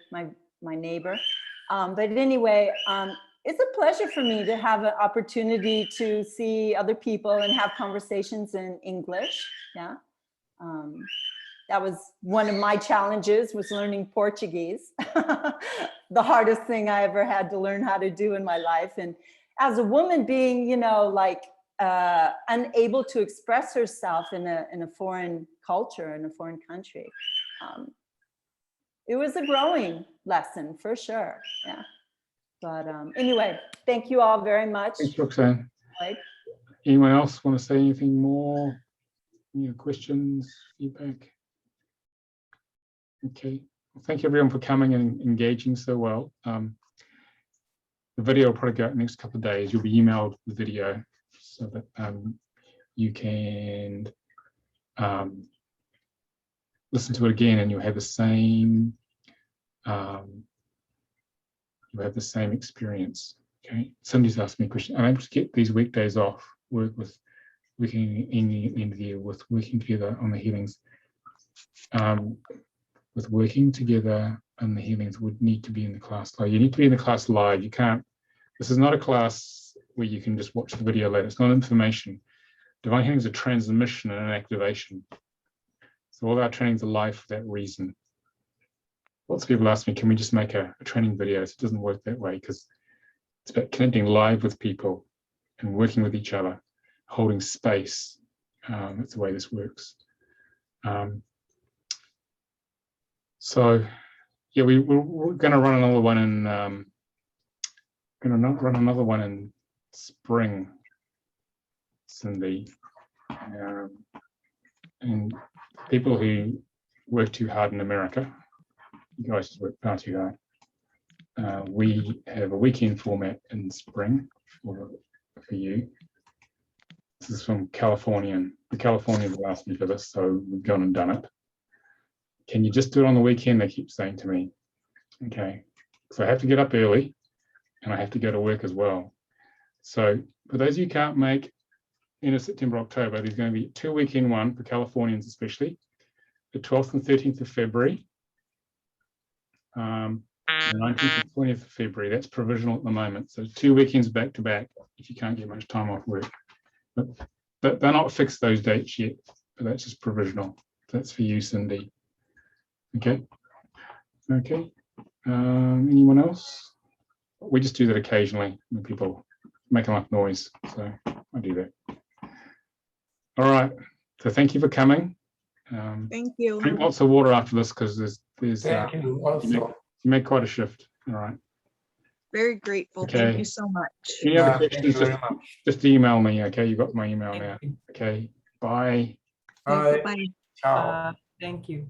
neighbor. But anyway, it's a pleasure for me to have an opportunity to see other people and have conversations in English. Yeah. That was one of my challenges, was learning Portuguese. The hardest thing I ever had to learn how to do in my life. And as a woman being, you know, like unable to express herself in a foreign culture, in a foreign country. It was a growing lesson for sure. Yeah. But anyway, thank you all very much. Thanks, Roxanne. Right. Anyone else want to say anything more? Any questions, feedback? Okay. Well, thank you everyone for coming and engaging so well. The video will probably go out in the next couple of days. You'll be emailed the video so that you can listen to it again, and you'll have the same experience. Okay. Somebody's asked me a question. I'm able to get these weekdays off, working together on the healings. With working together on the healings would need to be in the class live. You need to be in the class live. You can't, this is not a class where you can just watch the video later. It's not information. Divine healing is a transmission and an activation. So all our trainings are live for that reason. Lots of people ask me, can we just make a training video? So it doesn't work that way, because it's about connecting live with people and working with each other, holding space. That's the way this works. So yeah, we're going to run another one in spring, Cindy. And people who work too hard in America, you guys just work far too hard. We have a weekend format in spring for you. This is from California. The Californians have asked me for this, so we've gone and done it. Can you just do it on the weekend? They keep saying to me. Okay, so I have to get up early and I have to go to work as well. So for those of you who can't make end of September, October, there's going to be a 2-weekend one for Californians, especially the 12th and 13th of February, the 19th and 20th of February. That's provisional at the moment. So 2 weekends back to back if you can't get much time off work. But they're not fixed those dates yet, but that's just provisional. That's for you, Cindy. Okay. Okay. Anyone else? We just do that occasionally when people make enough noise. So I do that. All right. So thank you for coming. Thank you. Drink lots of water after this, because there's Thank you also. you make quite a shift. All right. Very grateful. Okay. Thank you so much. Any other Thank questions? you very much. Just email me. Okay. You got my email Thank now. you. Okay. Bye. Bye. Bye. Ciao. Thank you.